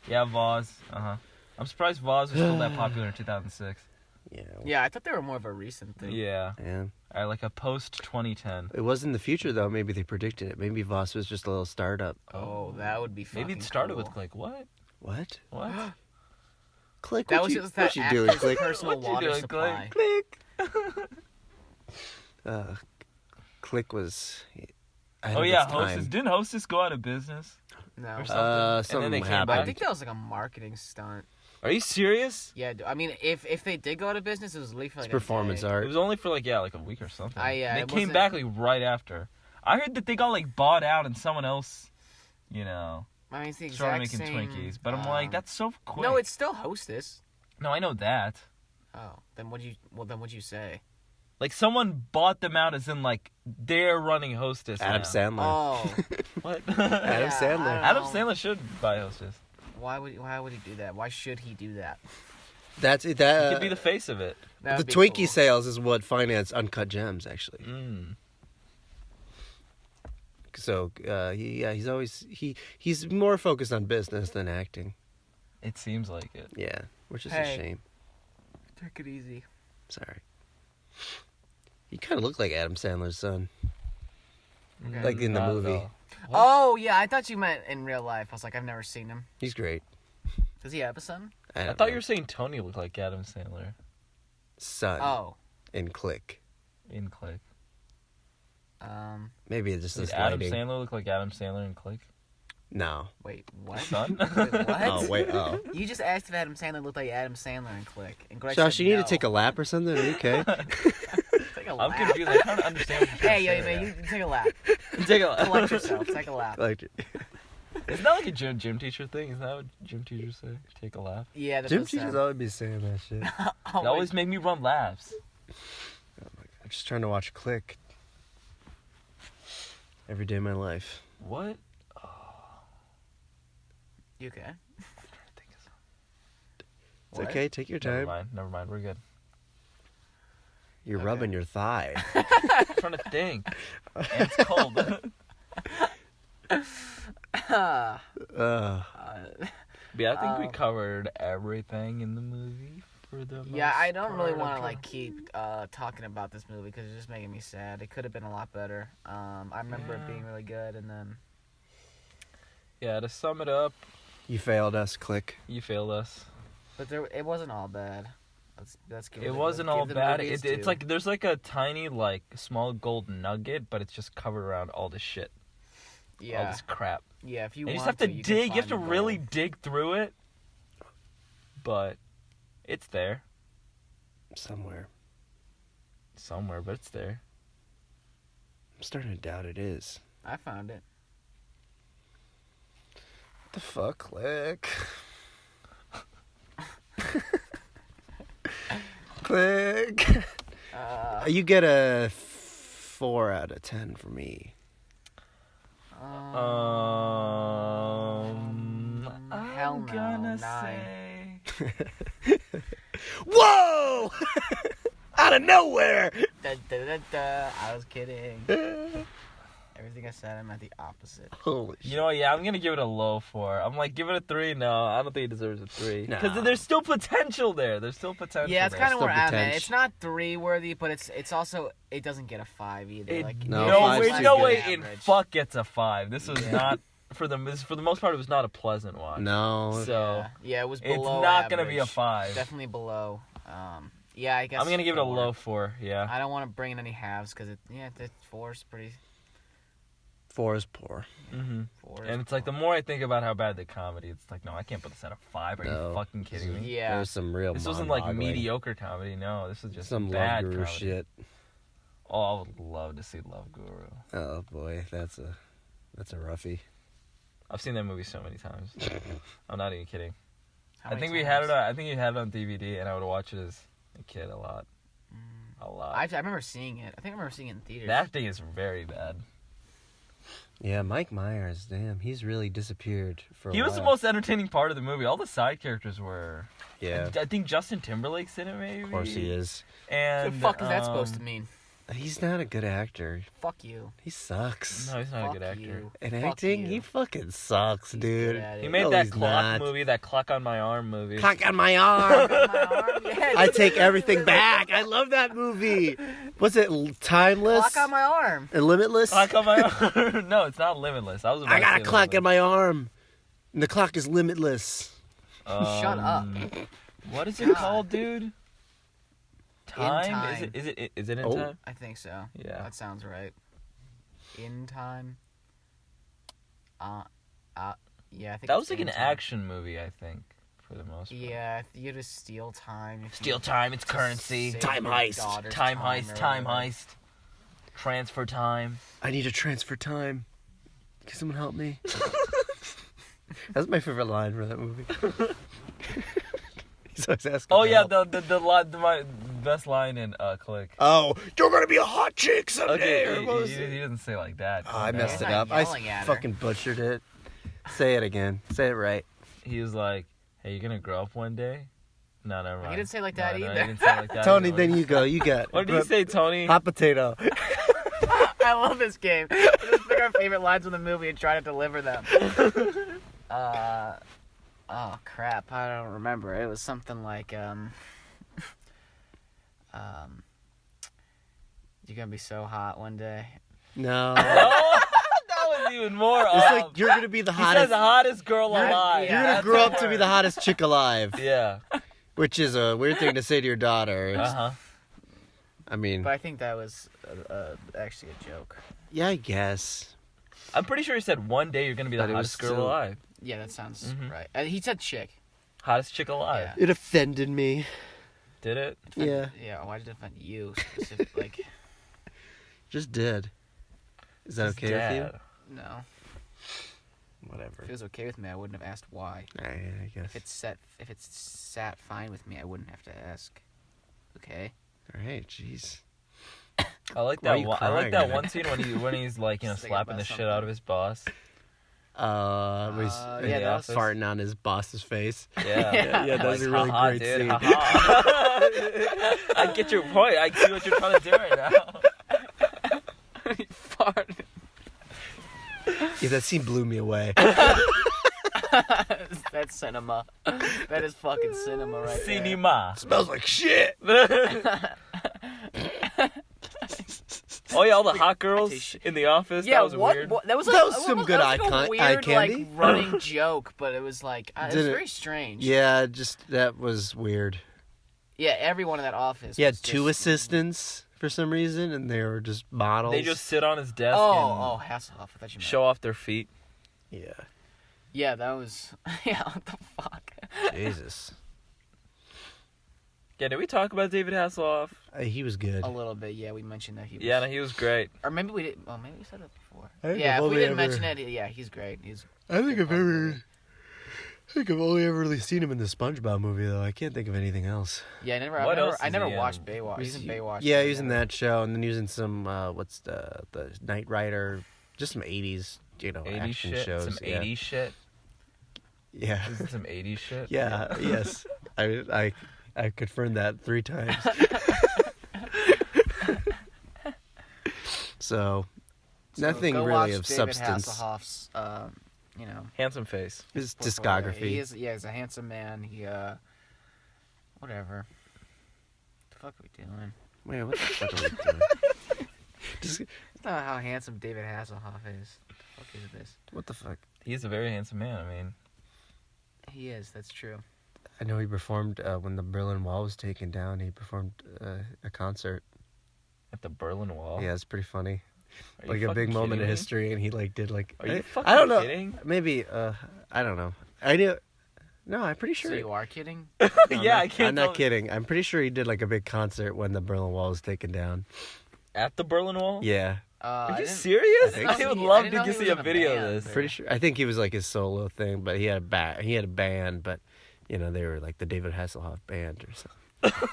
Yeah, Voz. Uh-huh. I'm surprised Voz was still that popular in 2006. Yeah. Yeah, I thought they were more of a recent thing. Yeah. Yeah. Like a post-2010. It was in the future, though. Maybe they predicted it. Maybe Voss was just a little startup. Oh, that would be fucking Maybe it started cool. with Click. What? What? What? Click. That what was you, just what that you actor's doing, Click? personal What you water doing, supply. Click? Click was. Oh yeah, Hostess. Didn't Hostess go out of business? No. Or something? Something And then they came happened. I back? think that was like a marketing stunt. Are you serious? Yeah, I mean, if they did go out of business, it was literally for It's like performance a day. It art. was only for like a week or something. Yeah, They it came wasn't- back like right after. I heard that they got like bought out and someone else, I mean, it's the started exact making same. Twinkies. But I'm like, that's so quick. No, it's still Hostess. No, I know that. Oh, then what'd you say? Like someone bought them out as in like they're running Hostess. Adam now. Sandler. Oh, What? Adam yeah, Sandler. I don't Adam know. Sandler should buy Hostess. Why would he do that? Why should he do that? That's it. He That could be the face of it. That the would be Twinkie cool. sales is what financed Uncut Gems, actually. Mm. So he's more focused on business than acting. It seems like it. Yeah, which is Hey. a shame. Take it easy. Sorry. He kind of looked like Adam Sandler's son. Okay. Like in the Not at movie. all. Oh yeah, I thought you meant in real life. I was like, I've never seen him. He's great. Does he have a son? I don't thought know. you were saying Tony looked like Adam Sandler son Oh, in Click. in Click. Maybe it's just Did this Adam lighting. Sandler look like Adam Sandler in Click? No. wait, what? Son? Wait, what? Oh wait. Oh. You just asked if Adam Sandler looked like Adam Sandler in Click. And Greg Josh, said you need no. to take a lap or something. Are you okay? Take a I'm lap. confused. I'm trying to understand what you're Hey, yo, saying. man, you take a lap. Take a Collect yourself. Take a lap. Like, Isn't that like a gym teacher thing? Isn't that what gym teachers say? Take a lap. Yeah, that's Jim what it teachers said. always be saying that shit. Oh, They always make me run laps. I'm just trying to watch Click. Every day of my life. What? You okay? It's What? okay. Take your Never time. mind. Never mind. We're good. You're Okay. rubbing your thigh. I'm trying to think. And it's cold. uh, Yeah, I think we covered everything in the movie for the Yeah, most I don't really part. want to like keep talking about this movie because it's just making me sad. It could have been a lot better. I remember it Yeah. being really good, and then Yeah, to sum it up, you failed us, Click. you failed us. but it wasn't all bad. Let's give It let's wasn't give all the bad. movie its It's due. like there's like a tiny like small gold nugget, but it's just covered around all this shit, all yeah, this crap. yeah. If you And you want just have to you can dig. You have find to the really gold. dig through it, but it's there Somewhere. somewhere. But it's there. I'm starting to doubt it is. I found it. What the fuck, Click? Click. You get a 4 out of 10 for me. Hell I'm no, gonna 9. say Whoa! Out of nowhere! Da, da, da, da. I was kidding. Everything I said, I'm at the opposite. Holy shit. You know, yeah, I'm gonna give it a low 4. I'm like, give it a 3. No, I don't think it deserves a 3 because Nah. there's still potential there. There's still potential. Yeah, it's there. kind of Still where I'm at. potential. It's not 3 worthy, but it's also it doesn't get a 5 either. It, like No, no, five's wait, too no good. way in Average. fuck gets a 5. This was Yeah. not for the most part. It was not a pleasant watch. No. So Yeah, it was it's below. not gonna be a average. 5. Definitely below. Yeah, I guess I'm gonna give it a 4. low 4. Yeah. I don't want to bring in any halves because the 4 is pretty. 4 is poor. Mm-hmm. 4 is And it's like the poor. more I think about how bad the comedy, it's like, no, I can't put this at a 5. Are No. you fucking kidding me? Yeah. There's some real This wasn't like mind-boggling. mediocre comedy. No, this is just Some bad Love Guru comedy. shit. Oh, I would love to see Love Guru. Oh boy, that's a roughie. I've seen that movie so many times. I'm not even kidding. How I many think we times? had it. I think you had it on DVD, and I would watch it as a kid a lot. A lot. I remember seeing it. I think I remember seeing it in theaters. The acting is very bad. Yeah, Mike Myers, damn, he's really disappeared for a He while. was the most entertaining part of the movie. All the side characters were. Yeah, I think Justin Timberlake's in it, maybe. of course he is. And What the fuck is that supposed to mean? He's not a good actor. Fuck you. He sucks. No, he's not Fuck a good actor. you. In Fuck acting, you. he fucking sucks, He's dude. good at He it. made No, that he's clock not. movie, that Clock on My Arm movie. Clock on my arm. My arm? Yeah, I dude. take everything back. I love that movie. Was it Timeless? Clock on my arm. And Limitless? Clock on My Arm. No, it's not Limitless. I was. About I got to a say clock in Limitless. my arm. And the clock is limitless. Shut up. What is it God. called, dude? Time? Time. Is it in Oh. time? I think so. Yeah. That sounds right. In time. Yeah, I think That it's was like In an Time. action movie, I think, for the most part. Yeah, you just steal time. if you- Steal time, it's to currency. save Time your heist. daughter's Time or heist, time whatever. heist. Transfer time. I need to transfer time. Can someone help me? That's my favorite line from that movie. He's always asking Oh for yeah, help. my best line in Click. Oh, you're gonna be a hot chick someday. Okay, or what was he it? doesn't say like that. Oh, I No. messed He's it not up. I yelling at her. fucking butchered it. Say it again. Say it right. He was like, "Hey, you're gonna grow up one day." No, never mind. He didn't say like No, that no, either. he didn't say like that Tony, either. then you go. You got. What did he say, Tony? Hot potato. I love this game. We just pick our favorite lines from the movie and try to deliver them. Oh crap! I don't remember. It was something like you're gonna be so hot one day. No. That was even more. It's like you're gonna be the he says hottest. the hottest girl You're- alive. yeah. You're gonna That's grow what up to be we're- the hottest chick alive, Yeah. which is a weird thing to say to your daughter. Uh huh. I mean, But I think that was actually a joke. yeah, I guess. I'm pretty sure he said one day you're gonna be the But it was hottest girl still- alive. Yeah, that sounds Mhm. right. He said chick. Hottest chick alive. Yeah. It offended me. Did it? Yeah, Yeah. Why did it offend you specifically? Like, just did. Is that His okay dad. with no. you? Whatever. If it was okay with me, I wouldn't have asked why. I guess. If it's sat fine with me, I wouldn't have to ask. Okay. All right, jeez. I like Why are that. you I like crying, that man? one scene when he's like Just thinking slapping about the shit out of his boss. Was yeah, that was- farting on his boss's face. Yeah. Yeah, that was a really haha, great dude, scene. haha. I get your point. I see what you're trying to do right now. Fart. Yeah, that scene blew me away. That's cinema. That is fucking cinema right there. Cinema. Smells like shit. Oh yeah, all the hot I girls taste shit. in the office. Yeah, that was what, weird. that was That like, was some that good like eye a weird, candy. like running joke, but it was like it was Didn't- very strange. Yeah, just that was weird. Yeah, everyone in that office. He had was two just- assistants for some reason, and they were just models. They just sit on his desk Oh, and Hasselhoff. I thought you meant. show off their feet. Yeah. Yeah, that was. Yeah, what the fuck? Jesus. Yeah, did we talk about David Hasselhoff? He was good. A little bit. Yeah, we mentioned that he. Was, Yeah, no, he was great. Or maybe we did. Well, maybe we said it before. I think Yeah, I've if we only didn't ever- mention it, yeah, he's great. He's. I think I've fun ever. movie. I think I've only ever really seen him in the SpongeBob movie, though. I can't think of anything else. Yeah, What else I is never he in? watched Baywatch. He's in Baywatch. Yeah, but he was in never- that show, and then he was in some what's the Knight Rider, just some '80s, 80s action shit. shows. Some yeah. 80s shit. Yeah. This is some 80s shit. Yeah. Yes. I confirmed that 3 times. So, nothing go really watch of David substance. Hasselhoff's, you know, Handsome face. His portfolio. discography. He's a handsome man. He, whatever. What the fuck are we doing? Wait, what the fuck are we doing? Just, That's not how handsome David Hasselhoff is. What the fuck is this? what the fuck? He's a very handsome man. I mean, He is. That's true. I know he performed when the Berlin Wall was taken down. He performed a concert. at the Berlin Wall. Yeah, it's pretty funny. Are you Like a big fucking moment in kidding me? history, and he like did like. Are you I fucking don't know. kidding? Maybe. I don't know. I knew. No, I'm pretty sure. So you are kidding? No, Yeah, I can't I'm not tell- kidding. I'm pretty sure he did like a big concert when the Berlin Wall was taken down. At the Berlin Wall? Yeah, Are you didn't- serious? I didn't know would he- I love didn't to know he see was a in a video band. of this. Pretty sure. I think he was like his solo thing, but he had a band, but they were like the David Hasselhoff band or something.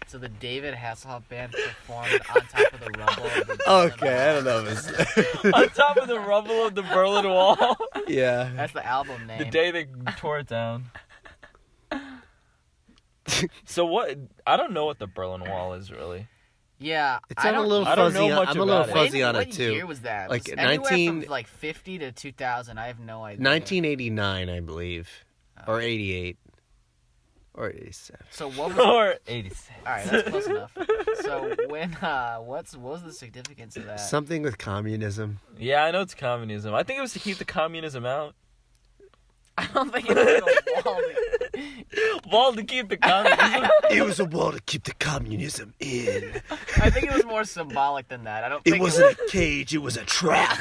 So the David Hasselhoff band performed on top of the rubble. Of the Okay, I don't know. If it's... On top of the rubble of the Berlin Wall. yeah. That's the album name. The day they tore it down. So what? I don't know what the Berlin Wall is really. Yeah, It's I I'm a don't- little I don't fuzzy. know much I'm a little about it. fuzzy on what it too. year was that? Like Was anywhere 19 from like 50 to 2000. I have no idea. 1989, I believe, or 88, or 87. So what was? Or 86. All right, that's close enough. So when what was the significance of that? Something with communism. Yeah, I know it's communism. I think it was to keep the communism out. I don't think it was a wall. Wall to keep the communism. It was a wall to keep the communism in. I think it was more symbolic than that. I don't It think wasn't a cage. It was a trap.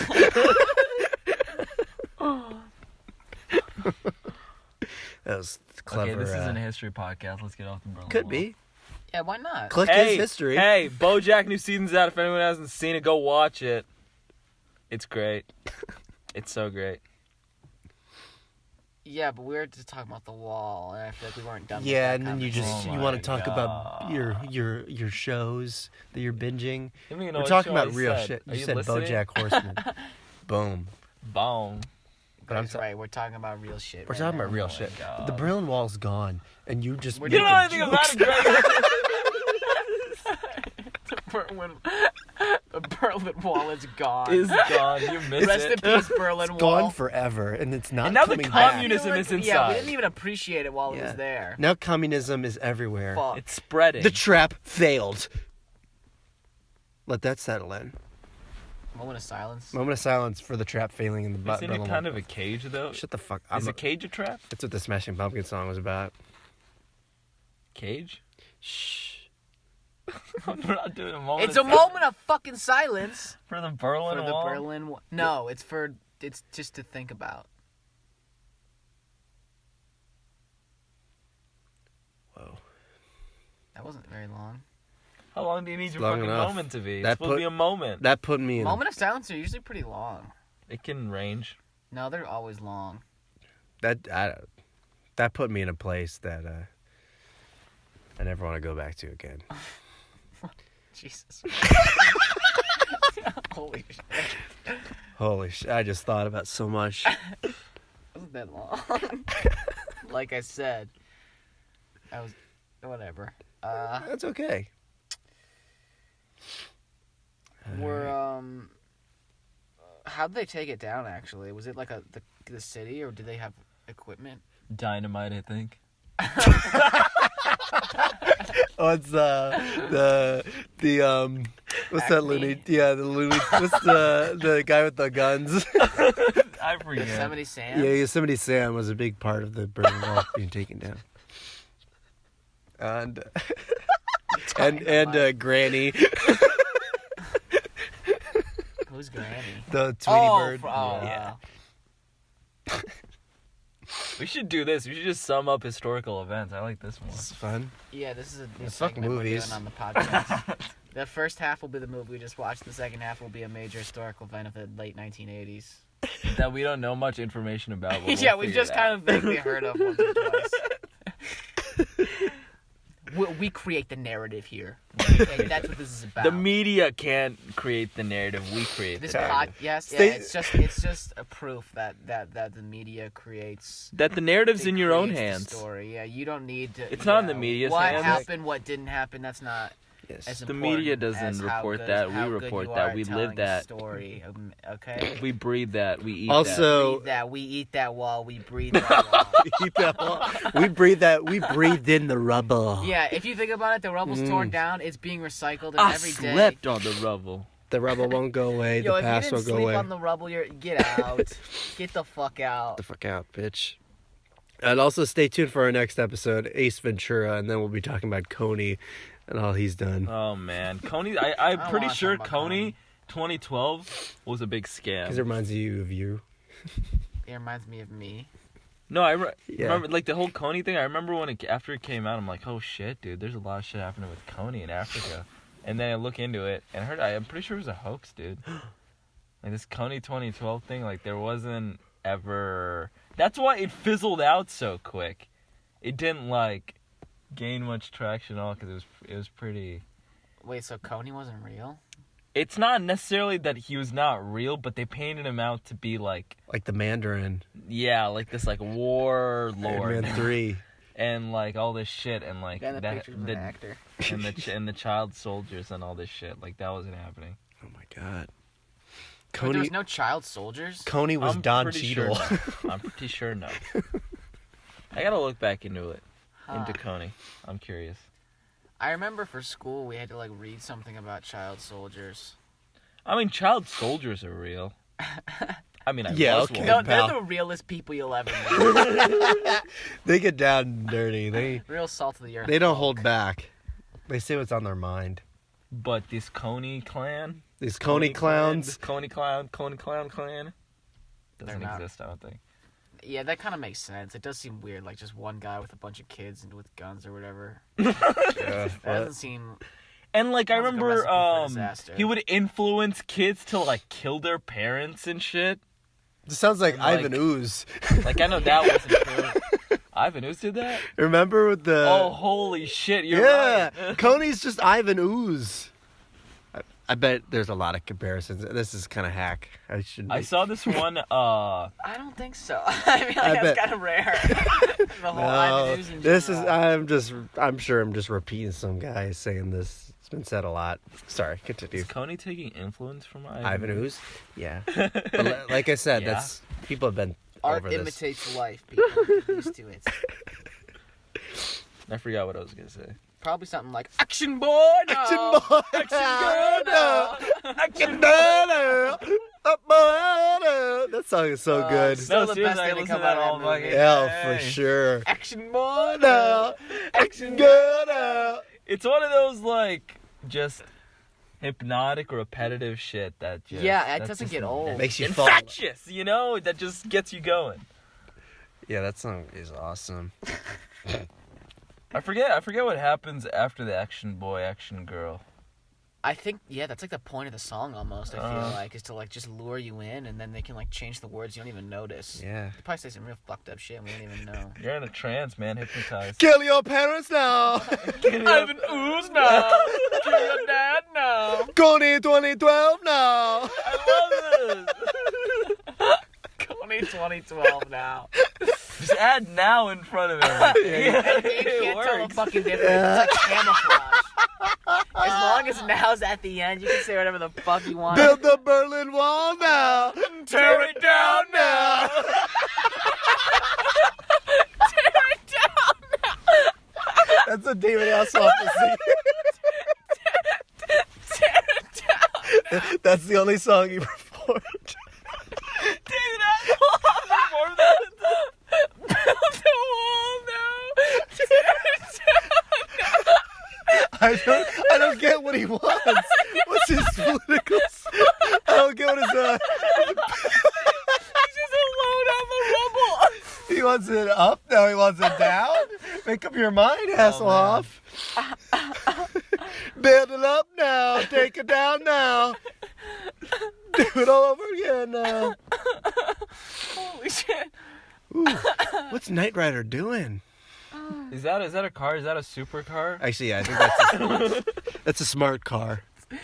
That was clever. Okay, this isn't a history podcast. Let's get off the Berlin Could Wall. be. Yeah, why not? Click Hey, his history. Hey, BoJack new season's out. If anyone hasn't seen it, go watch it. It's great. It's so great. Yeah, but we were just talking about the wall, and I feel like we weren't done. Yeah, with and that then you just Oh you my want to talk about God. your shows that you're binging. I don't even know We're what talking show about I real said. shit. Are You said listening? BoJack Horseman. Boom. Boom. But I'm That's right. We're talking about real shit. We're right talking now. about real Oh my shit. God. The Berlin Wall's gone, and you just We're You making know anything about jokes. it, Greg? The Berlin Wall is gone. Is gone. You missed Rest it. in peace, Berlin It's Wall. gone forever, and it's not And now the coming back. communism is Yeah, inside. we didn't even appreciate it while it Yeah. was there. Now communism is everywhere. Fuck. It's spreading. The trap failed. Let that settle in. Moment of silence. Moment of silence for the trap failing in the Isn't Berlin it Wall. kind of a cage though? Shut the fuck up. Is a cage a trap? That's what the Smashing Pumpkins song was about. Cage? Shh. We're not doing a moment. It's a moment of fucking silence for the Berlin for the Wall. Berlin Wall. No, it's just to think about. Whoa. That wasn't very long. How long do you need your long fucking enough. moment to be? That It's supposed to be a moment. That put me in. Moment of silence are usually pretty long. It can range. No, they're always long. That put me in a place that I never want to go back to again. Jesus. Holy shit. Holy shit! I just thought about so much. Wasn't that long? Like I said, I was whatever. That's okay. We're how'd they take it down? Actually, was it like the city, or did they have equipment? Dynamite, I think. Oh, it's the what's that Acme? loony? Yeah, the loony. What's the guy with the guns? I forget. Yosemite Sam. Yeah, Yosemite Sam was a big part of the Berlin Wall being taken down. And Granny, Who's Granny? the Tweety Bird. Yeah. We should do this. We should just sum up historical events. I like this one. It's fun. Yeah, this is a new It's fucking segment we're movies. doing on the podcast. The first half will be the movie we just watched. The second half will be a major historical event of the late 1980s. That we don't know much information about. But we'll Yeah, we've figure just it kind out. of vaguely heard of once or twice. We create the narrative here. Okay, that's what this is about. The media can't create the narrative. We create This the pod, narrative. yes, yeah, Stay- it's just a proof that the media creates. That the narrative's in your own creates the hands. Story, yeah, you don't need to. It's you not in the know, media's what hands. happened, what didn't happen. That's not Yes. as The important media doesn't as how report good- that. We how good report you that. are We at live telling a that. story. Okay. We breathe that. We eat that. Also, Breathe that. We eat that wall. We breathe that wall. eat that wall. We breathed that. We breathed in the rubble. Yeah, if you think about it, the rubble's torn down. It's being recycled, and I every day. slept on the rubble. The rubble won't go away. Yo, the if you past didn't won't go sleep away. on the rubble, get out. Get the fuck out. The fuck out, bitch. And also stay tuned for our next episode, Ace Ventura, and then we'll be talking about Coney and all he's done. Oh man, Coney. I'm don't pretty wanna sure talk about Coney 2012 was a big scam. Because it reminds you of you. It reminds me of me. No, I Yeah. remember like the whole Coney thing. I remember when after it came out, I'm like, oh shit, dude. There's a lot of shit happening with Coney in Africa. And then I look into it, and I'm pretty sure it was a hoax, dude. Like, this Kony 2012 thing, like, there wasn't ever... That's why it fizzled out so quick. It didn't, like, gain much traction at all, because it was pretty... Wait, so Kony wasn't real? It's not necessarily that he was not real, but they painted him out to be, like... Like the Mandarin. Yeah, like this, like, warlord. Iron Man 3. And, like, all this shit, and, like... Yeah, the pictures of an actor. And the child soldiers and all this shit. Like, that wasn't happening. Oh my god. Wait, there was no child soldiers? Kony was I'm Don pretty Cheadle. Sure no. I'm pretty sure no. I gotta look back into it. Huh. Into Kony. I'm curious. I remember for school we had to like read something about child soldiers. I mean, child soldiers are real. I mean, I Yeah, was okay. one. No, pal. they're the realest people you'll ever meet. They get down and dirty. They Real salt of the earth. don't hold back. They say what's on their mind. But this Kony clan... These Kony clowns. This Kony clown clan... They're Doesn't not. exist, I don't think. Yeah, that kind of makes sense. It does seem weird, like just one guy with a bunch of kids and with guns or whatever. Yeah, That doesn't seem. And, like, I Sounds like a remember, recipe for disaster. he would influence kids to, like, kill their parents and shit. This sounds like Like- Ivan Ooze. Like, I know that wasn't true. Ivan Ooze did that? Remember with the... Oh, holy shit, you're yeah, right. Kony's just Ivan Ooze. I bet there's a lot of comparisons. This is kind of hack. I saw this one, I don't think so. I mean, I like, bet- that's kind of rare. The whole No, Ivan Ooze in this is. general. I'm sure I'm just repeating some guy saying this. It's been said a lot. Sorry, continue. is Kony taking influence from Ivan Ooze. Yeah, but like I said, Yeah. that's people have been Art over this. imitates life. People get used to it. I forgot what I was gonna say. Probably something like "Action Boy." No. Action boy, Action Girl. No. Action boy, up boy. That song is so good. Still the seriously, best I thing to listen come to that out all of that movie. fucking- Yeah, for Hey. sure. Action Boy. No, action girl. No. It's one of those, like, just hypnotic, repetitive shit that just... Yeah, it that's doesn't just get old. Makes you fall. infectious, you know? That just gets you going. Yeah, that song is awesome. I forget what happens after the action boy, action girl. I think that's like the point of the song almost. I feel like is to like just lure you in, and then they can like change the words. You don't even notice. Yeah. They probably say some real fucked up shit, and we don't even know. You're in a trance, man, hypnotized. Kill your parents now. Ivan Ooze now. Kill your dad now. Kony 2012 now. I love this! Kony 2012 now. Just add now in front of it. You can't tell the fucking difference. It's like camouflage. As long as now's at the end, you can say whatever the fuck you want. Build the Berlin Wall now. Tear it down now. Tear it down now. That's what David Hasselhoff is singing. Tear it down. That's the only song he performed. Dude, perform that. Build the wall now. Tear it down. I don't get what he wants. What's his political? I don't get what his. He's just alone on the rubble. He wants it up. No, he wants it down. Make up your mind, Hasselhoff. Build it up now. Take it down now. Do it all over again now. Holy shit. Ooh, what's Knight Rider doing? Is that a car? Is that a supercar? Actually, yeah, I think that's a smart car.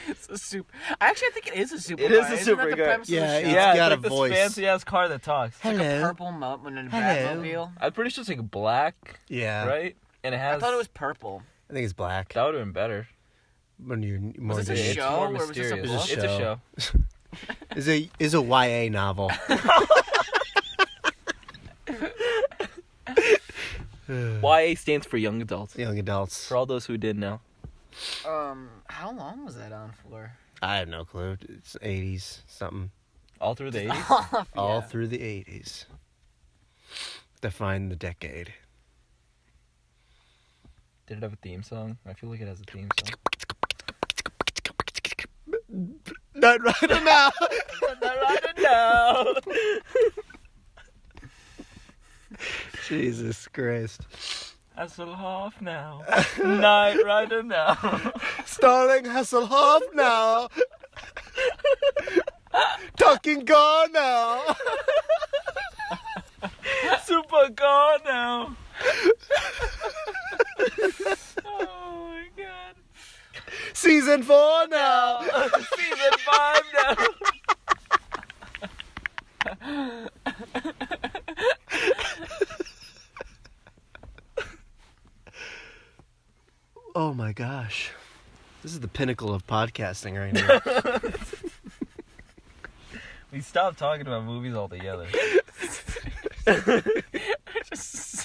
It's a super. Actually, I think it is a super. It is a Isn't that the super car. premise of the Yeah, show? it's yeah, got it's a like voice. this fancy ass car that talks. Like a Hello. purple mountain and a Hello. Batmobile. I'm pretty sure it's like black, Yeah, right? And it has. I thought it was purple. I think it's black. That would have been better. When you're more this a into- It's show, more or was this a mysterious. book? It's a show. is a YA novel. YA stands for young adults. Young adults. For all those who didn't know. How long was that on for? I have no clue. It's 80s something. All through the 80s? All through the 80s. Define the decade. Did it have a theme song? I feel like it has a theme song. Not right now. No. Jesus Christ. Hasselhoff now. Knight Rider now. Starring Hasselhoff now. Talking Gar now. Super gone now. Oh my god. Season 4 now. Season 5 now. Oh my gosh. This is the pinnacle of podcasting right now. We stopped talking about movies altogether. Just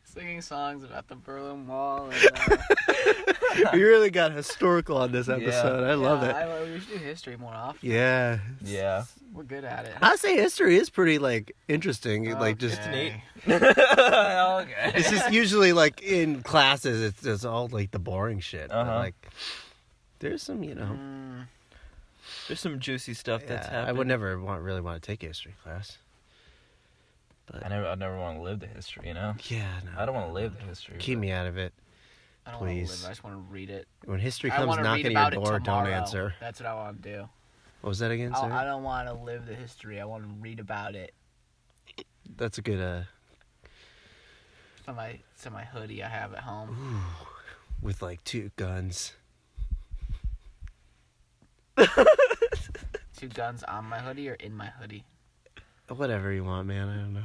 singing songs about the Berlin Wall. And, We really got historical on this episode. I love it. We should do history more often. Yeah. Yeah. We're good at it. I'd say history is pretty, like, interesting. Like, just... Okay. Okay. It's just usually, like, in classes, it's all, like, the boring shit. But, Uh-huh. like, there's some, There's some juicy stuff that's I happening. would never really want to take a history class. I never want to live the history, you know? Yeah, no. I don't want to live the history. Keep me out of it. I don't want to Please. live it. I just want to read it. When history I comes want to knocking read at about your door, it tomorrow. don't answer. That's what I want to do. What was that again, sir? I don't want to live the history. I want to read about it. That's a good, It's in my hoodie I have at home. with, like, 2 guns. 2 guns on my hoodie or in my hoodie? Whatever you want, man. I don't know.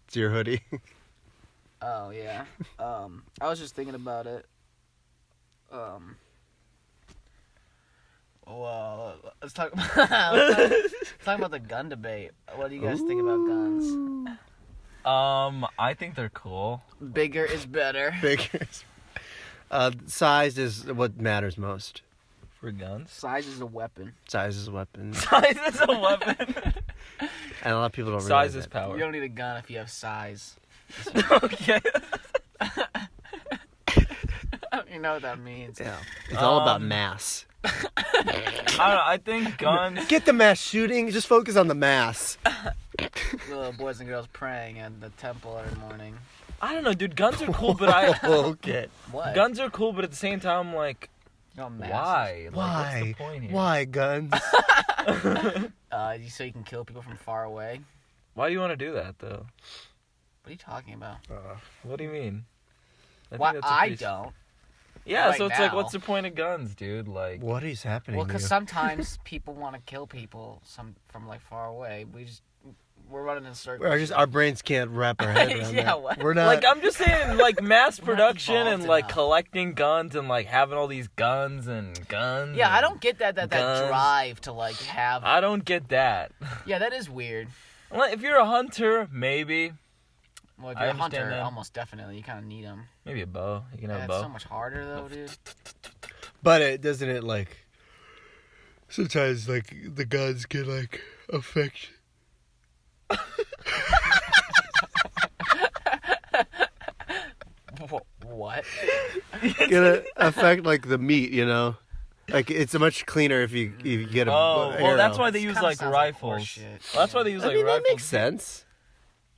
It's your hoodie. Oh, yeah. I was just thinking about it. Well, let's talk about the gun debate. What do you guys think about guns? I think they're cool. Bigger is better. Bigger. Size is what matters most. For guns? Size is a weapon. Size is a weapon. Size is a weapon. And a lot of people don't realize Size is that. power. You don't need a gun if you have size. Okay. You know what that means. Yeah. It's all about mass. I don't know. I think guns. Get the mass shooting. Just focus on the mass. Little boys and girls praying at the temple every morning. I don't know, dude. Guns are cool, but I. Okay. What? Guns are cool, but at the same time, like, Oh, massive. why? Like, Why? What's the point here? Why guns? So you can kill people from far away. Why do you want to do that, though? What are you talking about? What do you mean? think Why that's a I pretty- don't. Yeah, Right so it's like, now. what's the point of guns, dude? Like, What is happening? Well, to because you? sometimes people want to kill people from like far away. We're running in circles. Our brains can't wrap our head around Yeah, that. what? We're not. like I'm just saying, like mass We're not production and involved like enough. collecting guns and like having all these guns and guns. Yeah, I and- don't get that guns. drive to like have. I don't get that. Yeah, that is weird. Well, if you're a hunter, maybe Well, if I you're a understand hunter, that. almost definitely you kind of need them. maybe a bow. You can have Yeah, a it's bow. so much harder though, dude. But it doesn't it like. Sometimes like the guns can like affect. What? Gonna affect like the meat, you know. Like it's much cleaner if you get a Oh, arrow. well, that's why they This use kinda like sounds like rifles. horseshit. Well, that's why they use I like mean, rifles. that makes sense.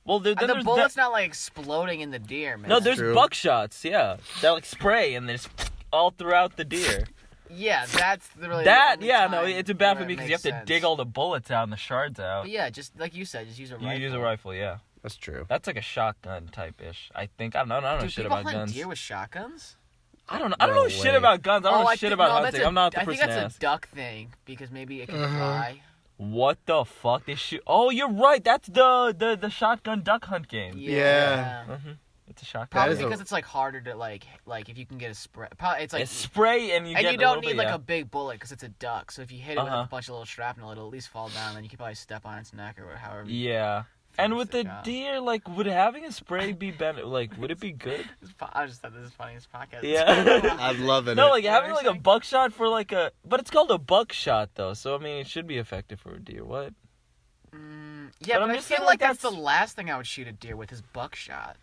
Well, then The there's bullet's not like exploding in the deer, man. no, there's true. buckshots. Yeah, that like spray and there's all throughout the deer. Yeah, that's the really. That the only yeah, no, time it's a bad where for it me because you have makes to sense. dig all the bullets out and the shards out. But yeah, just like you said, just use a You rifle. use a rifle, yeah. That's true. That's like a shotgun type ish. I think I don't know Dude, shit people about hunt guns. deer with shotguns. I don't know No shit way. about guns. I don't know I shit think- about no, hunting. that's a- I'm not the I think person to that's ask. a duck thing because maybe it can Uh-huh. fly. What the fuck? They shoot. Oh, you're right. That's the shotgun duck hunt game. Yeah. Mm-hmm. It's a shotgun. Probably is a- because it's like harder to like if you can get a spray. Probably it's like It's spray and you and get you a don't little need bit, like yeah. a big bullet because it's a duck. So if you hit it with Uh-huh. a bunch of little shrapnel, it'll at least fall down. Then you can probably step on its neck or however. Yeah. And finish with the the job. deer, like, would having a spray be better? Like, would it be good? I just thought this is funny as podcast. Yeah. I'm loving No, it. like having What like are a you saying? buckshot for like a, but it's called a buckshot though. So I mean, it should be effective for a deer. What? Yeah, But but, I'm I just feel saying, like like, that's the that's- last thing I would shoot a deer with is buckshot.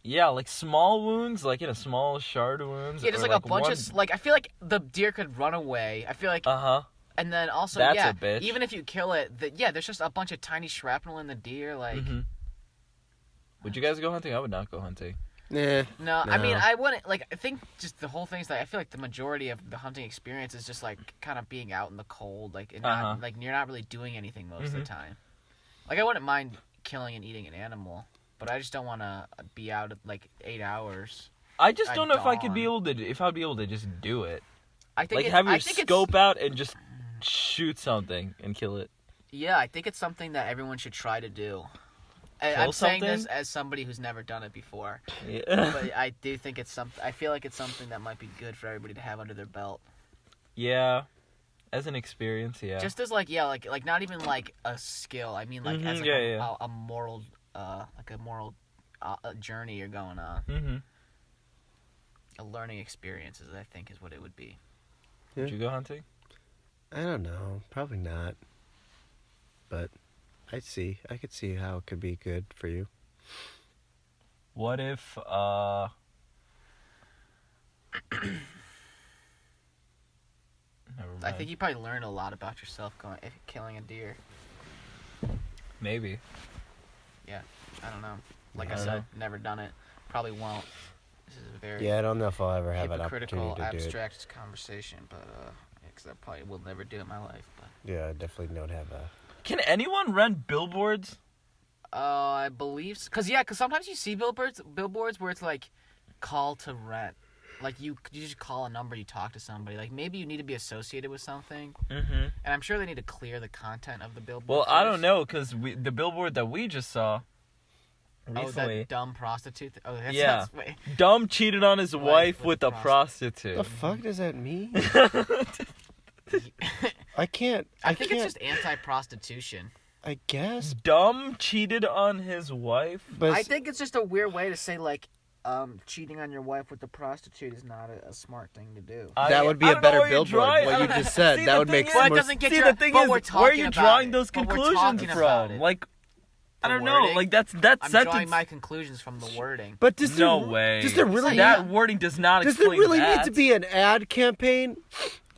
Yeah, like small wounds, like small shard wounds. Yeah, just or, like a bunch one... of I feel like the deer could run away. I feel like, and then also That's yeah, a bitch. even if you kill it, there's just a bunch of tiny shrapnel in the deer. Like, Mm-hmm. Would you guys go hunting? I would not go hunting. No, No, I mean, I wouldn't, like, I think just the whole thing is, like, I feel like the majority of the hunting experience is just, like, kind of being out in the cold, like, and not, like, you're not really doing anything most of the time. Like, I wouldn't mind killing and eating an animal, but I just don't want to be out, like, 8 hours. I just don't know if I could dawn. be able to, if I'd be able to just do it. I think Like, have your I think scope out and just shoot something and kill it. Yeah, I think it's something that everyone should try to do. I'm saying this as somebody who's never done it before. Yeah. But I do think it's something. I feel like it's something that might be good for everybody to have under their belt. Yeah. As an experience, yeah. Just as like not even like a skill. I mean like as like a moral journey you're going on. A learning experience, I think, is what it would be. Would you go hunting? I don't know. Probably not. But I could see how it could be good for you. What if never mind. I think you probably learn a lot about yourself killing a deer. Maybe. Yeah, I don't know. Like I said, never done it. Probably won't. This is a very Yeah, I don't know if I'll ever have an hypocritical, opportunity to do it. abstract conversation, but because I probably will never do it in my life. But Yeah, I definitely don't have a... Can anyone rent billboards? I believe, because sometimes you see billboards where it's like call to rent. Like you just call a number, you talk to somebody. Like maybe you need to be associated with something. And I'm sure they need to clear the content of the billboard. Well, I don't know, because the billboard that we just saw recently. Oh, that dumb prostitute. Oh, that's Yeah. wait. Dumb cheated on his wife with a prostitute. The fuck does that mean? I can't... I think it's just anti-prostitution. I guess. Dumb cheated on his wife? But I think it's just a weird way to say, like, cheating on your wife with a prostitute is not a smart thing to do. that would be a better billboard. What you just said. See, that the would make thing more is- Well, it doesn't get See, your, the thing but is, we're where are talking you about drawing it. those But we're conclusions talking about from? it. Like, I The don't know. wording? Like, that I'm sentence... drawing my conclusions from the wording. But does No there, way. Does there really That wording does not Does there explain really that. need to be an ad campaign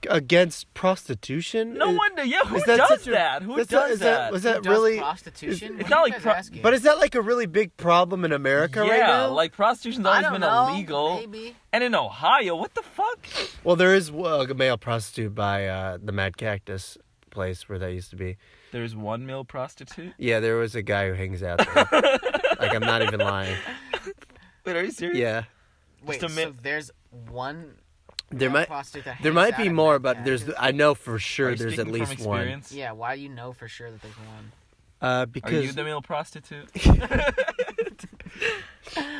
against prostitution? No wonder. Yeah, who Is that does such a- that? Who that's does not- is that? Was Who that does really? prostitution? it's What not are like you guys pro- asking? But is that like a really big problem in America right Yeah, now? like prostitution's I always don't been know. illegal. Maybe. And in Ohio, what the fuck? Well, there is a male prostitute by the Mad Cactus place where that used to be. There's one male prostitute? Yeah, there was a guy who hangs out there. Like, I'm not even lying. Wait, are you serious? Yeah. Wait, a so there's one There male might prostitute that there hangs might out be at more, Mad but there's Cactus? I know for Are sure you there's at speaking from least one. experience? Yeah, why do you know for sure that there's one? Are you Because the male prostitute?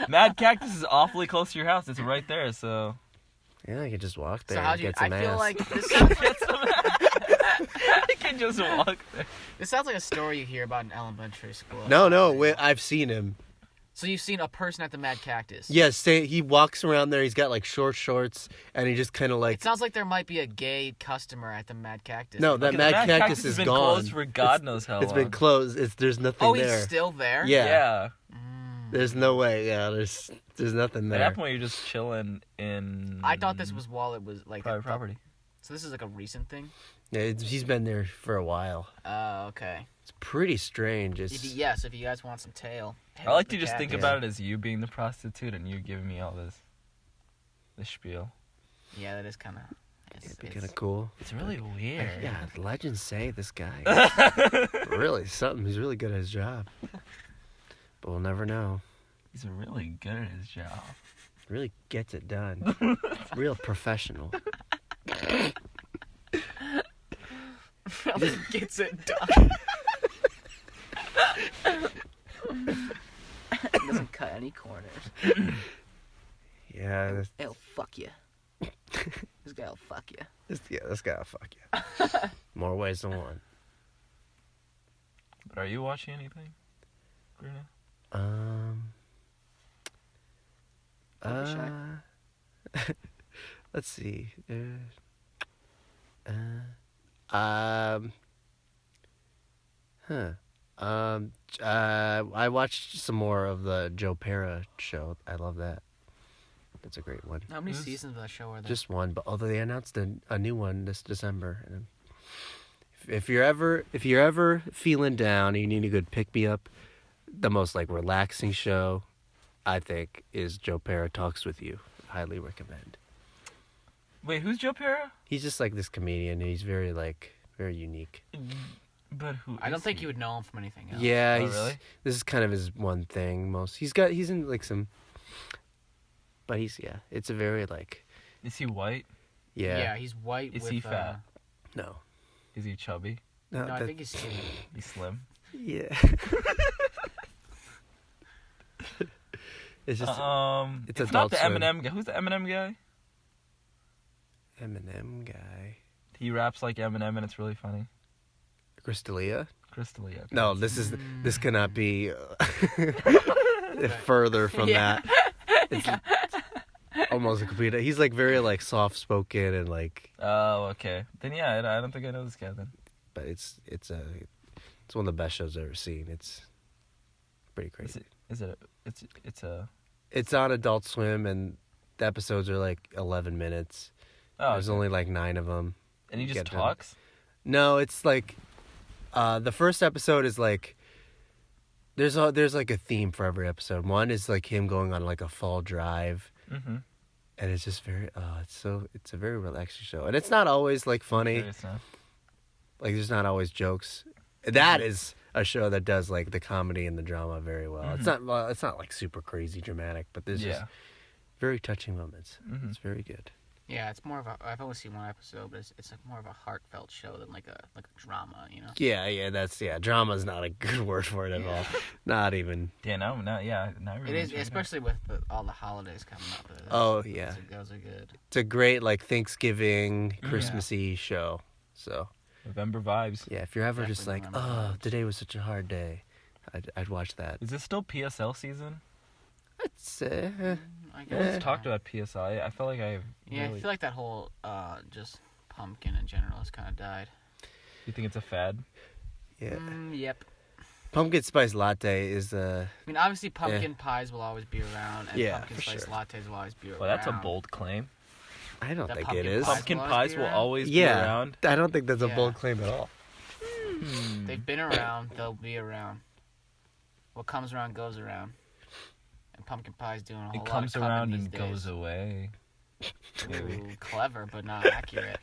Mad Cactus is awfully close to your house. It's right there, so... yeah, I could just walk there So how and do you? get some I feel ass. like this sounds like, I can just walk there. this sounds like a story you hear about in elementary school. No, I've seen him. So you've seen a person at the Mad Cactus. Yes, he walks around there. He's got like short shorts, and he just kind of like. It sounds like there might be a gay customer at the Mad Cactus. No, that Okay, Mad the Cactus has is been gone. closed for God knows how It's long. been closed. There's nothing Oh, there. he's still there? Yeah. Yeah. There's no way. Yeah, there's nothing At there. that point, you're just chilling in... I thought this was while it was like private property. So this is like a recent thing. Yeah, he's been there for a while. Oh, okay. It's pretty strange. If you guys want some tail. I like to just think Cactus. about it as you being the prostitute and you giving me all this spiel. Yeah, that is kind of. It'd be kind of cool. It's really weird. Yeah, the legends say this guy is really something. He's really good at his job. But we'll never know. He's really good at his job. Really gets it done. Real professional. Really gets it done. Doesn't cut any corners. Yeah, It'll fuck you. This guy'll fuck you. this guy will fuck you. More ways than one. But are you watching anything, Bruno? Don't be shy. Let's see. I watched some more of the Joe Pera show. I love that. That's a great one. How many seasons of that show are there? Just one, but although they announced a new one this December. And if you're ever feeling down and you need a good pick me up, the most like relaxing show I think, is Joe Pera Talks With You. Highly recommend. Wait, who's Joe Pera? He's just like this comedian. And he's very unique. But who? I don't is think he? you would know him from anything else. Yeah, Oh, he's really? this is kind of his one thing. He's in like some, but it's a very like Is he white? Yeah, he's white. Is with, he fat? No, Is he chubby? No, I think he's skinny. He's slim. yeah. It's just it's it's not Adult the Swim. Eminem guy. Who's the Eminem guy? Eminem guy. He raps like Eminem, and it's really funny. Crystalia? Crystalia. No, this cannot be further from that. It's almost a complete. He's like very like soft spoken and like. Oh, okay. Then yeah, I don't think I know this guy then. But it's one of the best shows I've ever seen. It's pretty crazy. It's on Adult Swim, and the episodes are like 11 minutes. Oh, There's okay. only like 9 of them. And he just Get them. talks? No, it's like the first episode is like there's like a theme for every episode. One is like him going on like a fall drive, Mm-hmm. and it's just very it's a very relaxing show, and it's not always like funny. Curious now. Like there's not always jokes. That is a show that does like the comedy and the drama very well. Mhm. It's not like super crazy dramatic, but there's just Yeah. very touching moments. Mhm. It's very good. Yeah, it's more of a. I've only seen one episode, but it's like more of a heartfelt show than like a drama, you know. Yeah, drama's not a good word for it at all. Not even. Yeah, now I really It is, enjoyed especially with all the holidays coming up. Oh, yeah. those are good. It's a great like Thanksgiving, Mhm. Christmassy show. So November vibes. yeah, if you're ever just like, Definitely November vibes. today was such a hard day, I'd watch that. Is this still PSL season? It's I We guess. always talked about PSI. I felt like I Yeah, really... I feel like that whole just pumpkin in general has kind of died. You think it's a fad? yeah. Yep. Pumpkin spice latte is I mean, obviously, pumpkin pies will always be around, and Yeah, pumpkin for spice sure. lattes will always be around. Well, that's a bold claim. I don't The think pumpkin it is. pie- Pumpkin will pies be will around? always be Yeah, around. I don't think that's a Yeah. bold claim at all. They've been around. They'll be around. What comes around goes around. And pumpkin pie's doing a whole It lot comes of coming around these and days. goes away. Maybe. Ooh, clever, but not accurate.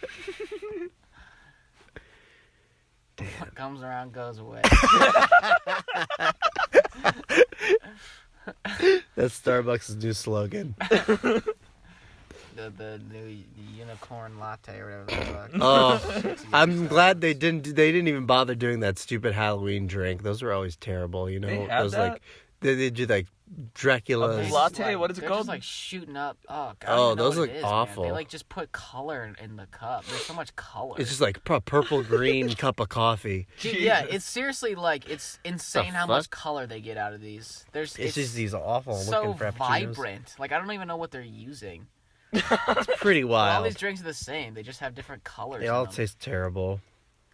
What comes around goes away. That's Starbucks' new slogan. the unicorn latte or whatever the fuck. Oh, I'm glad they didn't even bother doing that stupid Halloween drink. Those were always terrible, you know. They had Those that? like they do like Dracula's. A latte? What is it they're called? Just like shooting up. Oh god. I Oh, don't even know those what look it is, man. awful. They like just put color in the cup. There's so much color. It's just like purple green cup of coffee. Dude, yeah, it's seriously like it's insane how fuck? much color they get out of these. There's It's just these awful so looking frappuccinos. vibrant. Like I don't even know what they're using. It's pretty But all wild. these drinks are the same. They just have different colors. They in all them. taste terrible.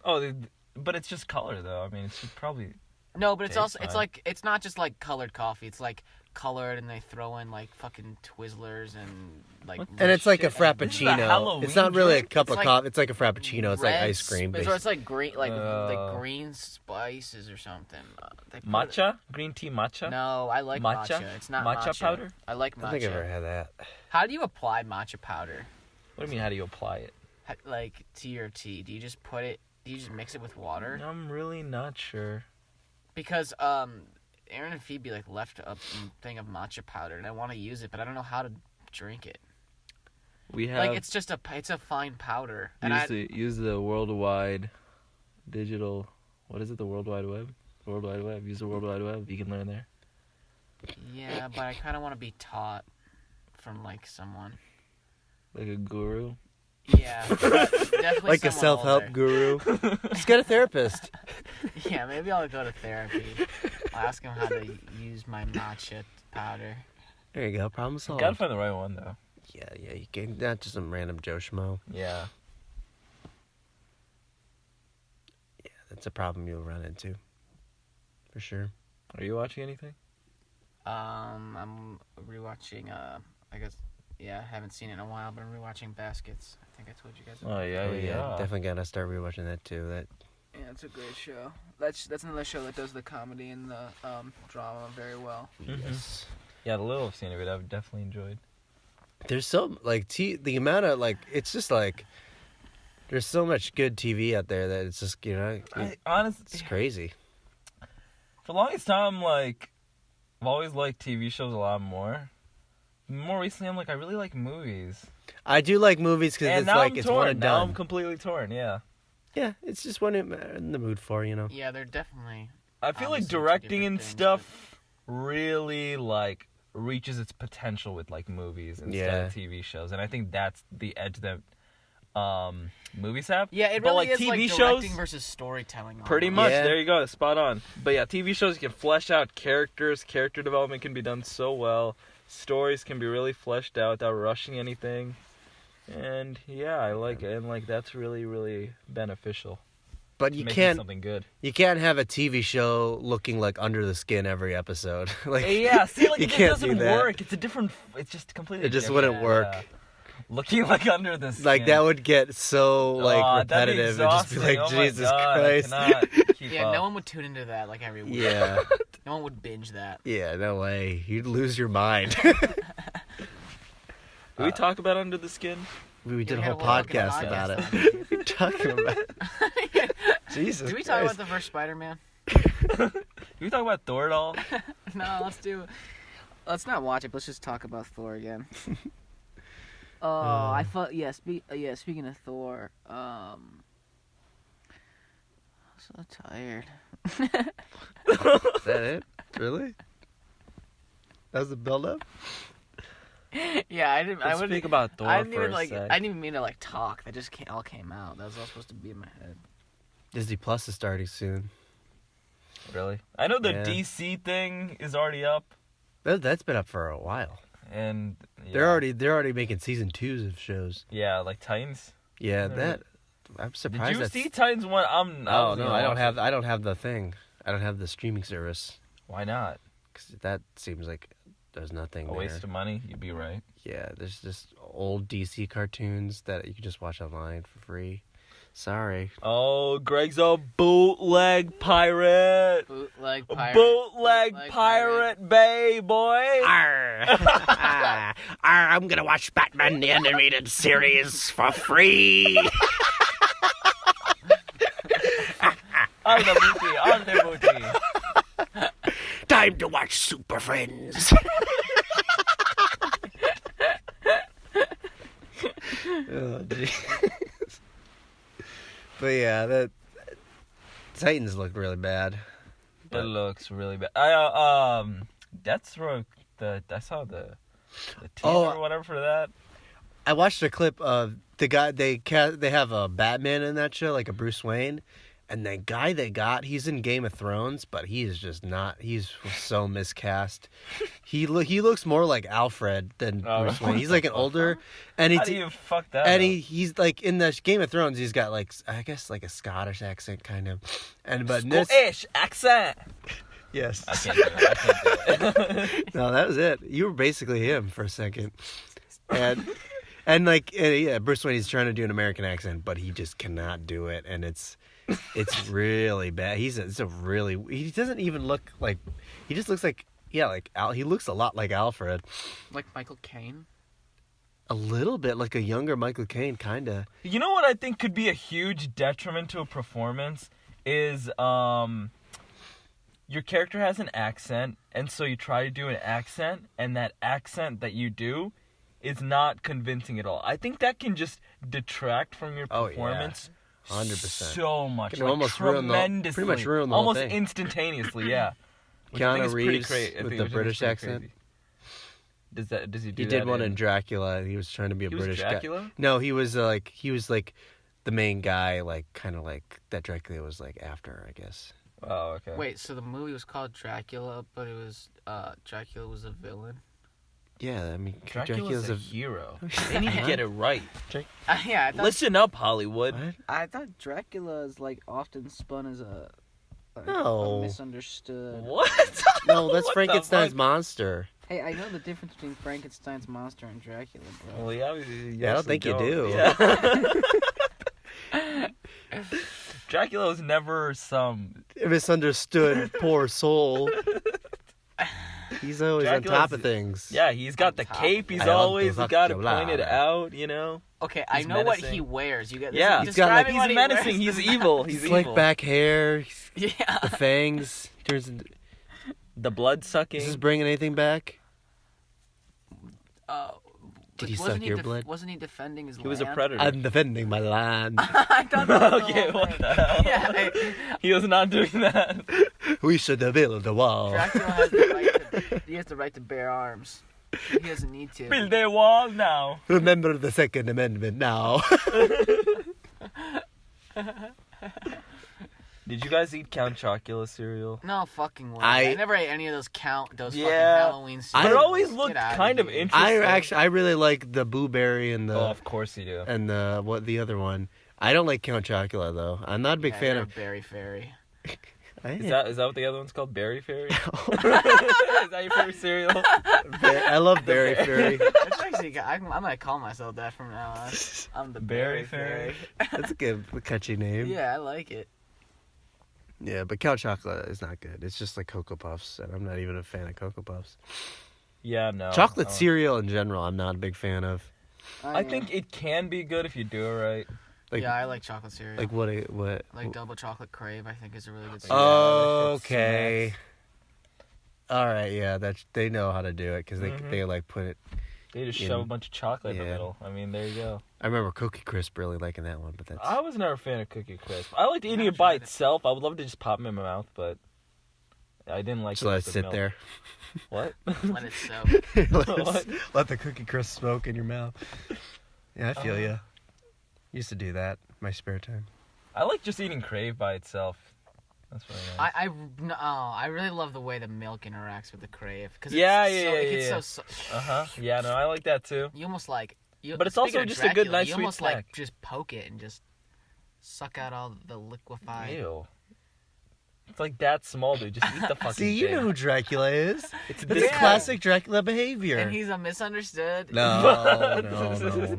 Oh, but it's just color though. I mean, it's probably No, but it's tastes also it's fine. like it's not just like colored coffee. It's like colored and they throw in like fucking Twizzlers and like And it's like a shit. This is a frappuccino. Halloween It's not really a drink? cup It's of like coffee. It's like a frappuccino. It's like red ice cream. Or it's like green, like Oh. green spices or something. They put matcha, green tea matcha. It, no, I like Matcha? matcha. It's not Matcha powder? I like I don't think I've ever matcha. had that. How do you apply matcha powder? What do you mean? How do you apply it? Like to your tea? Do you just put it? Do you just mix it with water? I'm really not sure. Because Aaron and Phoebe like left a thing of matcha powder, and I want to use it, but I don't know how to drink it. We have Like it's just it's a fine powder, and use the worldwide digital. What is it? The World Wide Web. World Wide Web. Use the World Wide Web. You can learn there. yeah, but I kind of want to be taught from like someone. Like a guru. Yeah, definitely Like a someone self-help older. guru. Just get a therapist. Yeah, maybe I'll go to therapy. I'll ask him how to use my matcha powder. There you go. Problem solved. Gotta find the right one though. Yeah, you can not just some random Joe Schmo. Yeah. Yeah, that's a problem you'll run into. For sure. Are you watching anything? I'm rewatching. I guess. Yeah, I haven't seen it in a while, but I'm rewatching Baskets. I think I told you guys. Oh yeah, Oh, yeah. definitely gotta start rewatching that too. That Yeah, it's a great show. That's another show that does the comedy and the drama very well. Mhm. yes. Yeah, the little I've seen of it, I've definitely enjoyed. There's so like the amount of like it's just like there's so much good TV out there that it's just Honestly, it's crazy. for the longest time, like I've always liked TV shows a lot more. More recently, I'm like I really like movies. I do like movies because And it's now like I'm it's torn. one and Now done. I'm completely torn. Yeah. Yeah, it's just what I'm in the mood for, Yeah, they're definitely. I feel like Obviously, two directing different and things, stuff really like reaches its potential with like movies instead of TV shows, and I think that's the edge that movies have. Yeah, it But, really like, is TV like shows- directing versus storytelling. Pretty almost. much, Yeah. there you go, spot on. But yeah, TV shows you can flesh out characters. Character development can be done so well. Stories can be really fleshed out without rushing anything. And yeah, I like it, and like that's really, really beneficial. But you Making can't something good. you can't have a TV show looking like under the skin every episode. Like Yeah, see, like you it just can't doesn't do that. work. It's a different. It's just completely. It just different. wouldn't work. Yeah. Looking like under the skin. Like that would get so like Aw, that'd be repetitive and just be like exhausting. Oh my Jesus God, Christ. I cannot keep Yeah, up. no one would tune into that like every week. Yeah. No one would binge that. Yeah, no way. You'd lose your mind. Did we talk about Under the Skin? We did a we whole had a fucking podcast about it. podcast on it. What are you talking about? Jesus Did we talk Christ. about the first Spider-Man? Did we talk about Thor at all? No, let's not watch it. Let's just talk about Thor again. I thought speaking of Thor, I'm so tired. Is that it? Really? That was the build-up? Yeah, I didn't. I Let's wouldn't speak about Thor I didn't for even a like. sec. I didn't even mean to like talk. That just all came out. That was all supposed to be in my head. Disney Plus is starting soon. Really? I know the Yeah. DC thing is already up, That's been up for a while. and yeah. They're already making season 2s of shows. Yeah, like Titans. Yeah, They're- that I'm Did surprised. you that's... see Titans 1? Oh no, I don't have the thing. I don't have the streaming service Why not? because that seems like there's nothing A there. waste of money. You'd be right. Yeah, there's just old DC cartoons that you can just watch online for free. Sorry. Oh, Greg's a bootleg pirate. Bootleg A pirate. bootleg pirate bay, boy. Arr. Arr, I'm gonna watch Batman the animated series for free. On the booty. Time to watch Super Friends. Oh, jeez. But yeah, that Titans look really bad. It looks really bad. Deathstroke. I saw the teaser or whatever for that. I watched a clip of the guy they have a Batman in that show, like a Bruce Wayne, and the guy they got, he's in Game of Thrones, but he is just not. He's so miscast. He looks more like Alfred than Bruce Wayne. He's like an older, and How do you fuck that and up? he's like in the Game of Thrones, he's got like I guess like a Scottish accent kind of, but in this, Scottish accent. yes, I can't do it. no, that was it. You were basically him for a second, and yeah, Bruce Wayne is trying to do an American accent, but he just cannot do it, and it's really bad. He doesn't even look like, he just looks like he looks a lot like Alfred, Like Michael Caine. a little bit like a younger Michael Caine, kind of. You know what I think could be a huge detriment to a performance is your character has an accent, and so you try to do an accent, and that accent that you do is not convincing at all. I think that can just detract from your Oh, yeah. performance 100%. so much. Can Like, almost ruin tremendously. pretty much ruin the whole almost thing. instantaneously, yeah. Which I think Keanu is pretty Reeves I with think- the which I think is British pretty accent? crazy. Does he do He that did one in Dracula. He was trying to be a He was British Dracula? guy. No, he was like the main guy, like kind of like that Dracula was like after, I guess. Oh, okay. Wait, so the movie was called Dracula, but it was Dracula was a villain. Yeah, I mean Dracula's Dracula's a a hero. They need to get it right. Yeah, Listen up, Hollywood. what? I thought Dracula is like often spun as a No. misunderstood. What? No, that's What the Frankenstein's fuck? monster. Hey, I know the difference between Frankenstein's monster and Dracula, bro. Well, yeah, Yeah, I don't think you do. Yeah. Dracula was never some. Misunderstood, poor soul. He's always on top of things. Yeah, he's got the cape. He's always got it pointed out, you know? Okay, I know what he wears. You get yeah, he's got he's menacing. He's evil. He's slick evil. back hair. Yeah. The fangs. Turns into... The blood sucking. Is this bringing anything back? Did he suck your blood? Wasn't he defending his land? He was a predator. I'm defending my land. I thought that was the Okay, whole what thing. the hell? Yeah, He was not doing that. We should build a wall. Dracula has the right he has the right to bear arms. He doesn't need to. Build a wall now. Remember the Second Amendment now. Did you guys eat Count Chocula cereal? No fucking way. I I never ate any of those fucking Yeah. Halloween cereals. But it always Get looked outta kind of here. interesting. I really like the blueberry and the Oh, of course you do. and the other one. I don't like Count Chocula though. I'm not a big fan they're of. Berry Fairy. Is that what the other one's called? Berry Fairy? Is that your favorite cereal? I love Berry Fairy. That's actually, I'm gonna call myself that from now on. I'm the Berry Berry Fairy. That's a good catchy name. Yeah, I like it. Yeah, but Count Chocula is not good. It's just like Cocoa Puffs, and I'm not even a fan of Cocoa Puffs. Yeah, no. Chocolate cereal in general, I'm not a big fan of. I think it can be good if you do it right. Like, yeah, I like chocolate cereal. like what? Like double chocolate crave, I think is a really good Yeah, cereal. Oh, that shit's okay. All right, yeah, they know how to do it because Mhm. they like put it. They just In- shove a bunch of chocolate in the yeah. middle. I mean, there you go. I remember Cookie Crisp really liking that one, but that's I was never a fan of Cookie Crisp. I liked eating Never it by tried it. itself. I would love to just pop them in my mouth, but I didn't like just let it with sit milk. there. What? Let it soak. What? let the Cookie Crisp smoke in your mouth. Yeah, I feel Uh-huh. ya. Used to do that in my spare time. I like just eating Crave by itself. That's really nice. I really love the way the milk interacts with the crave. Cause Yeah, it's yeah, so, yeah, it gets yeah. so Uh-huh. Yeah, no, I like that too. you almost like. But it's speaking also of just a good, Dracula, nice, you sweet almost snack. like just poke it and just suck out all the liquefied. Ew. It's like that small, dude. Just eat the fucking See, you thing. know who Dracula is. It's It's Yeah. classic Dracula behavior. And he's a misunderstood. No,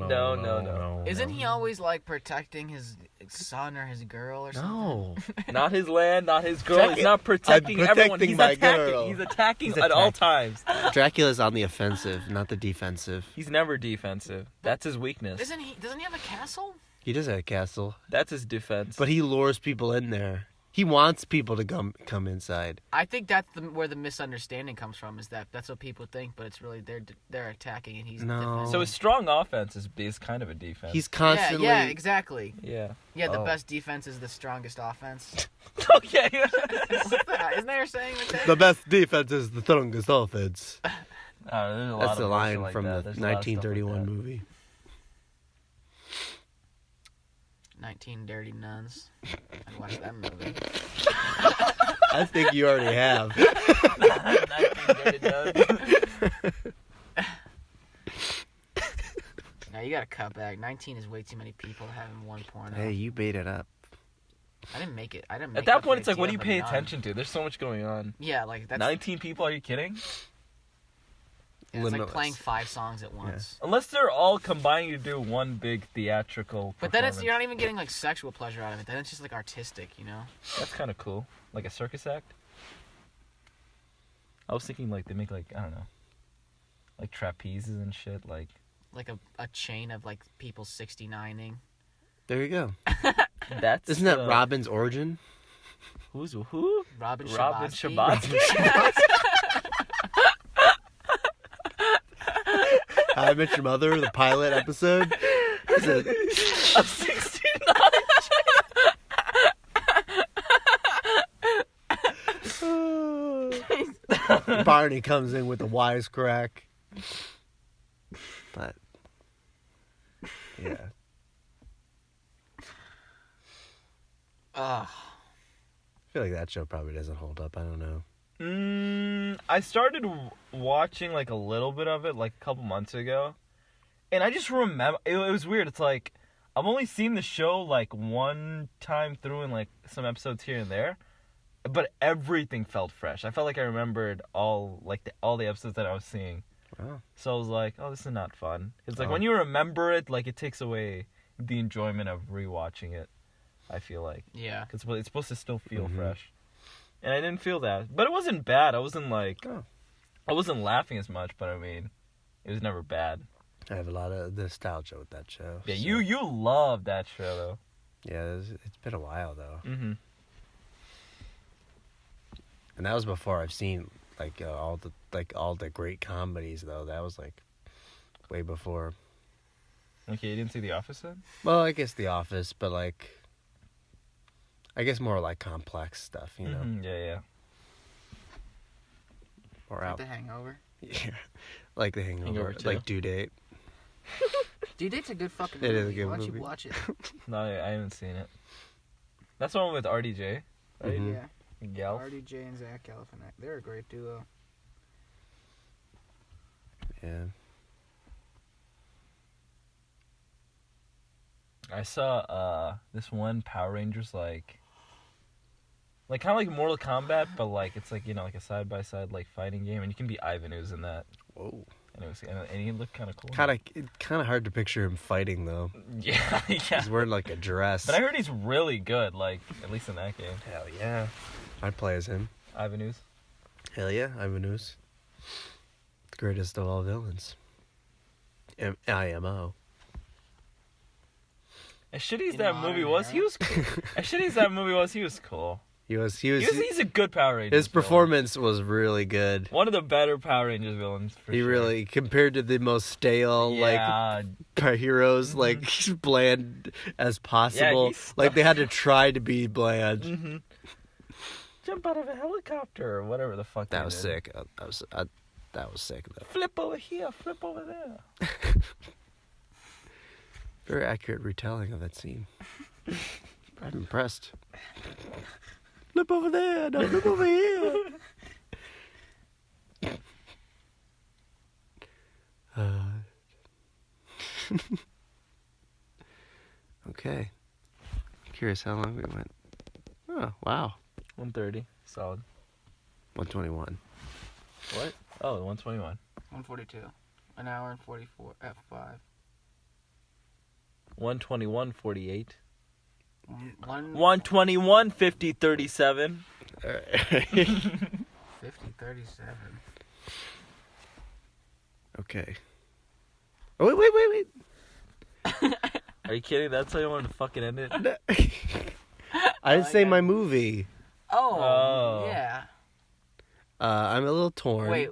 No. Isn't he always like protecting his son or his girl or something? No. Not his land, not his girl. He's not protecting I'm everyone. protecting He's my attacking. girl. He's attacking He's at all attacking. times. Dracula's on the offensive, not the defensive. He's never defensive. That's his weakness. Doesn't he have a castle? He does have a castle, That's his defense. but he lures people in there. He wants people to come inside. I think that's where the misunderstanding comes from. Is that's what people think, but it's really they're attacking and he's No. defending. so his strong offense is kind of a defense. He's constantly. Yeah, exactly. yeah. Yeah, the Oh. best defense is the strongest offense. Okay. Isn't there a saying like that? The best defense is the strongest offense. There's a lot That's of the bullshit line like from that. the There's a lot of stuff like 1931 that. movie. 19 Dirty Nuns. I watched that movie. I think you already have. 19 Dirty Nuns. Now you gotta cut back. 19 is way too many people having one porno. Hey, you bait it up. I didn't make it. At make that up point, the it's like, what do idea you of a pay nun. attention to? There's so much going on. Yeah, like that's 19 people? Are you kidding? it's like Limitless. playing 5 songs at once. Unless they're all combining to do one big theatrical. But then performance. you're not even getting like sexual pleasure out of it. Then it's just like artistic, you know? That's kind of cool. Like a circus act. I was thinking like they make like I don't know, like trapezes and shit. Like Like a chain of like people 69ing. There you go. that's Isn't that Robin's origin? Who's who? Robin Shabatsky. I Met Your Mother, the pilot episode. Is it- A 69. Barney comes in with a wisecrack. But yeah, Ugh. I feel like that show probably doesn't hold up. I don't know. I started watching like a little bit of it like a couple months ago, and I just remember it was weird. It's like I've only seen the show like one time through and like some episodes here and there, but everything felt fresh. I felt like I remembered all the episodes that I was seeing. Wow. So I was like, oh, this is not fun. It's like Oh. when you remember it, like it takes away the enjoyment of rewatching it. I feel like. Yeah. Because it's supposed to still feel Mhm. fresh. And I didn't feel that. But it wasn't bad. I wasn't like... Oh. I wasn't laughing as much, but I mean, it was never bad. I have a lot of nostalgia with that show. Yeah, so. you love that show though. Yeah, it's been a while though, Mm-hmm. and that was before I've seen like all the great comedies though. That was like way before. Okay, you didn't see The Office then? Well, I guess The Office, but like, I guess more like complex stuff, you know, Mhm, yeah. or Like out. The Hangover. Yeah, like The Hangover, Hangover 2. like Due Date. Dude, it's a good fucking It movie. is a good Why don't movie. you watch it? No, I haven't seen it. That's the one with RDJ, right? Mhm. Yeah. Gelf. RDJ and Zach Galifianakis. They're a great duo. Yeah. I saw this one Power Rangers like kind of like Mortal Kombat, but like it's like, you know, like a side by side like fighting game, and you can be Ivan Ooze in that. Whoa. And he looked kind of cool. Kind of hard to picture him fighting though. Yeah, yeah. He's wearing like a dress. But I heard he's really good, like at least in that game. Hell yeah. I'd play as him. Ivan Ooze. Hell yeah, Ivan Ooze. The greatest of all villains. IMO. As shitty as In that modern movie was, era? he was cool. As shitty as that movie was, he was cool. He's a good Power Rangers his villain. performance was really good. One of the better Power Rangers villains, for He sure. really, compared to the most stale, Yeah, like, heroes, like, bland as possible. he's- Like, they had to try to be bland. mm-hmm. Jump out of a helicopter or whatever the fuck. That they was did. sick. That was sick, though. Flip over here, flip over there. Very accurate retelling of that scene. I'm impressed. Flip over there, no, flip over here. Okay. Curious how long we went. Oh, wow. 130, solid. 121. What? Oh, 121. 142. An hour and 44. F5. 121, 48. 150, 121, 50, 37. All right. 37. Okay. Oh, wait. Are you kidding? That's how you wanted to fucking end it? I didn't say my movie. Oh, yeah. I'm a little torn. Wait.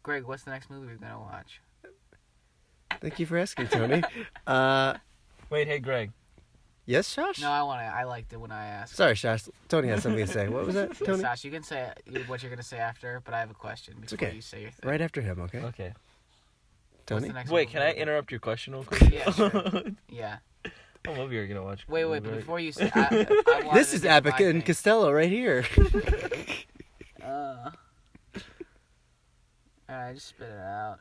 Greg, what's the next movie we're gonna watch? Thank you for asking, Tony. Wait, hey, Greg. Yes, Josh? No, I liked it when I asked. Sorry, Josh. Tony has something to say. What was that, Tony? Sash, you can say what you're gonna say after, but I have a question before okay. you say your thing. Right after him, okay? Okay. What's Tony? the next Wait, movie can I we're gonna- interrupt your question real quick? Yeah, sure. Yeah. What movie are you gonna watch? Wait, but Greg? before you say, I wanted This to is do my Abaca and thing. Costello right here. Alright, just spit it out.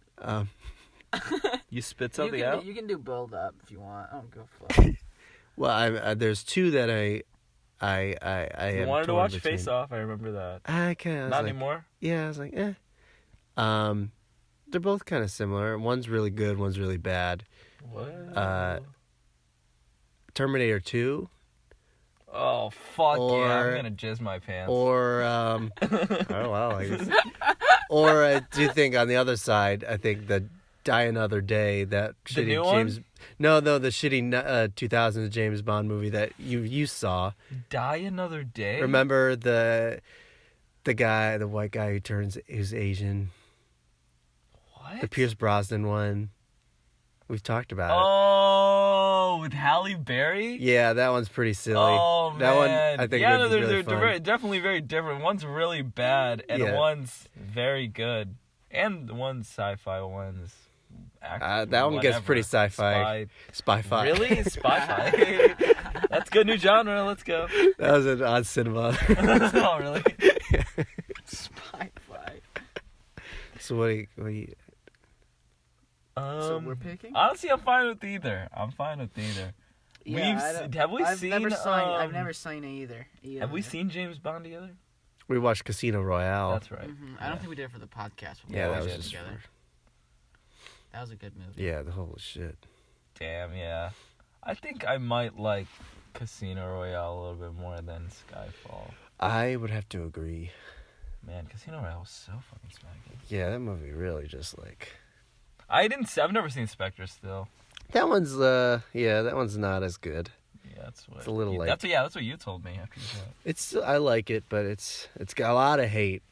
You spit You something can, out? you can do build up if you want. I don't give a fuck. Well, there's two that I You am wanted to torn watch between. Face Off. I remember that. I kind of Not anymore. Yeah, I was like, eh. They're both kind of similar. One's really good, one's really bad. What? Terminator 2 Oh fuck yeah! Or- I'm gonna jizz my pants. or oh wow, I guess. Or I do think on the other side, I think the Die Another Day, that The shitty new James. one? No, the shitty 2000s James Bond movie that you saw. Die Another Day. Remember the white guy who's Asian, What? the Pierce Brosnan one. We've talked about it. Oh, with Halle Berry. Yeah, that one's pretty silly. Oh man. That one I think yeah, would be they're, really they're fun. very, definitely very different. One's really bad, and Yeah. one's very good. And the one's sci-fi, one's action. That one gets whatever. pretty sci-fi. Spy-fi. Really? Spy-fi? That's a good new genre. Let's go. That was an odd cinema. Oh, really? Spy fight. So what do you So we're picking? Honestly, I'm fine with either. Yeah, Have we I've seen? Never I've never seen either. Have we seen James Bond together? We watched Casino Royale. That's right. I don't think we did it for the podcast. But we Yeah, that watched was it just together. That was a good movie. Yeah, the whole shit. Damn, yeah. I think I might like Casino Royale a little bit more than Skyfall. I would have to agree. Man, Casino Royale was so fucking smacking. Yeah, that movie really just like. I've never seen Spectre still. That one's that one's not as good. Yeah, that's what. It's a little late. That's what you told me after you saw it. It's I like it, but it's got a lot of hate.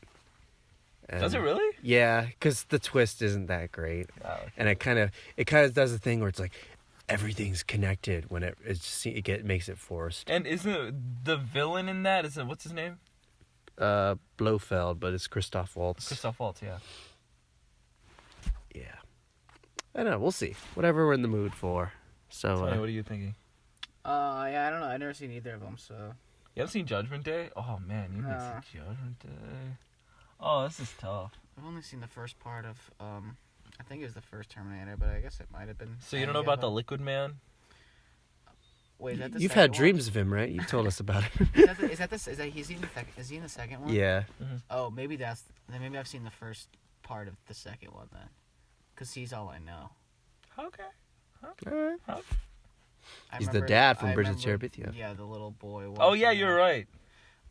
And Does it really? Yeah, because the twist isn't that great, Oh, okay. and it kind of does the thing where it's like everything's connected when it makes it forced. And isn't it the villain in that? What's his name? Blofeld, but it's Christoph Waltz. Christoph Waltz. Yeah. Yeah, I don't know. We'll see. Whatever we're in the mood for. So Tony, what are you thinking? Yeah, I don't know. I've never seen either of them, so. You haven't seen Judgment Day? Oh man, you need to see Judgment Day. Oh, this is tough. I've only seen the first part of, I think it was the first Terminator, but I guess it might have been. So you don't know about the Liquid Man? Wait, is that the you've second had one? dreams of him, right? You told us about it. Is he in the second one? Yeah. Oh, maybe maybe I've seen the first part of the second one then, because he's all I know. Okay. All right. I He's the remember- dad from I Bridget remember- Terabithia. Yeah, the little boy. Oh yeah, walking you're around. right.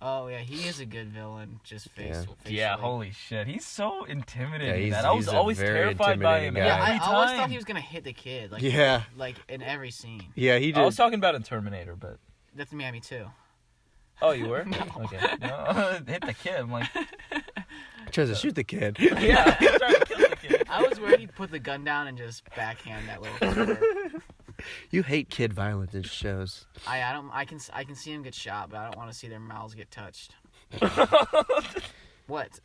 Oh yeah, he is a good villain. Just facially. Yeah, holy shit, he's so intimidating. Yeah, he's- man. I was he's a always very terrified by him. intimidating guy. Yeah, Every I always time. thought he was gonna hit the kid. Like, Yeah. Like in every scene. Yeah, he did. I was talking about in Terminator, but That's Miami too. oh, you were? Okay. No, hit the kid. I'm like, tries to shoot the kid. yeah, I'm trying to kill the kid. I was worried he'd put the gun down and just backhand that little kid. You hate kid violence in shows. I can see him get shot, but I don't want to see their mouths get touched. What?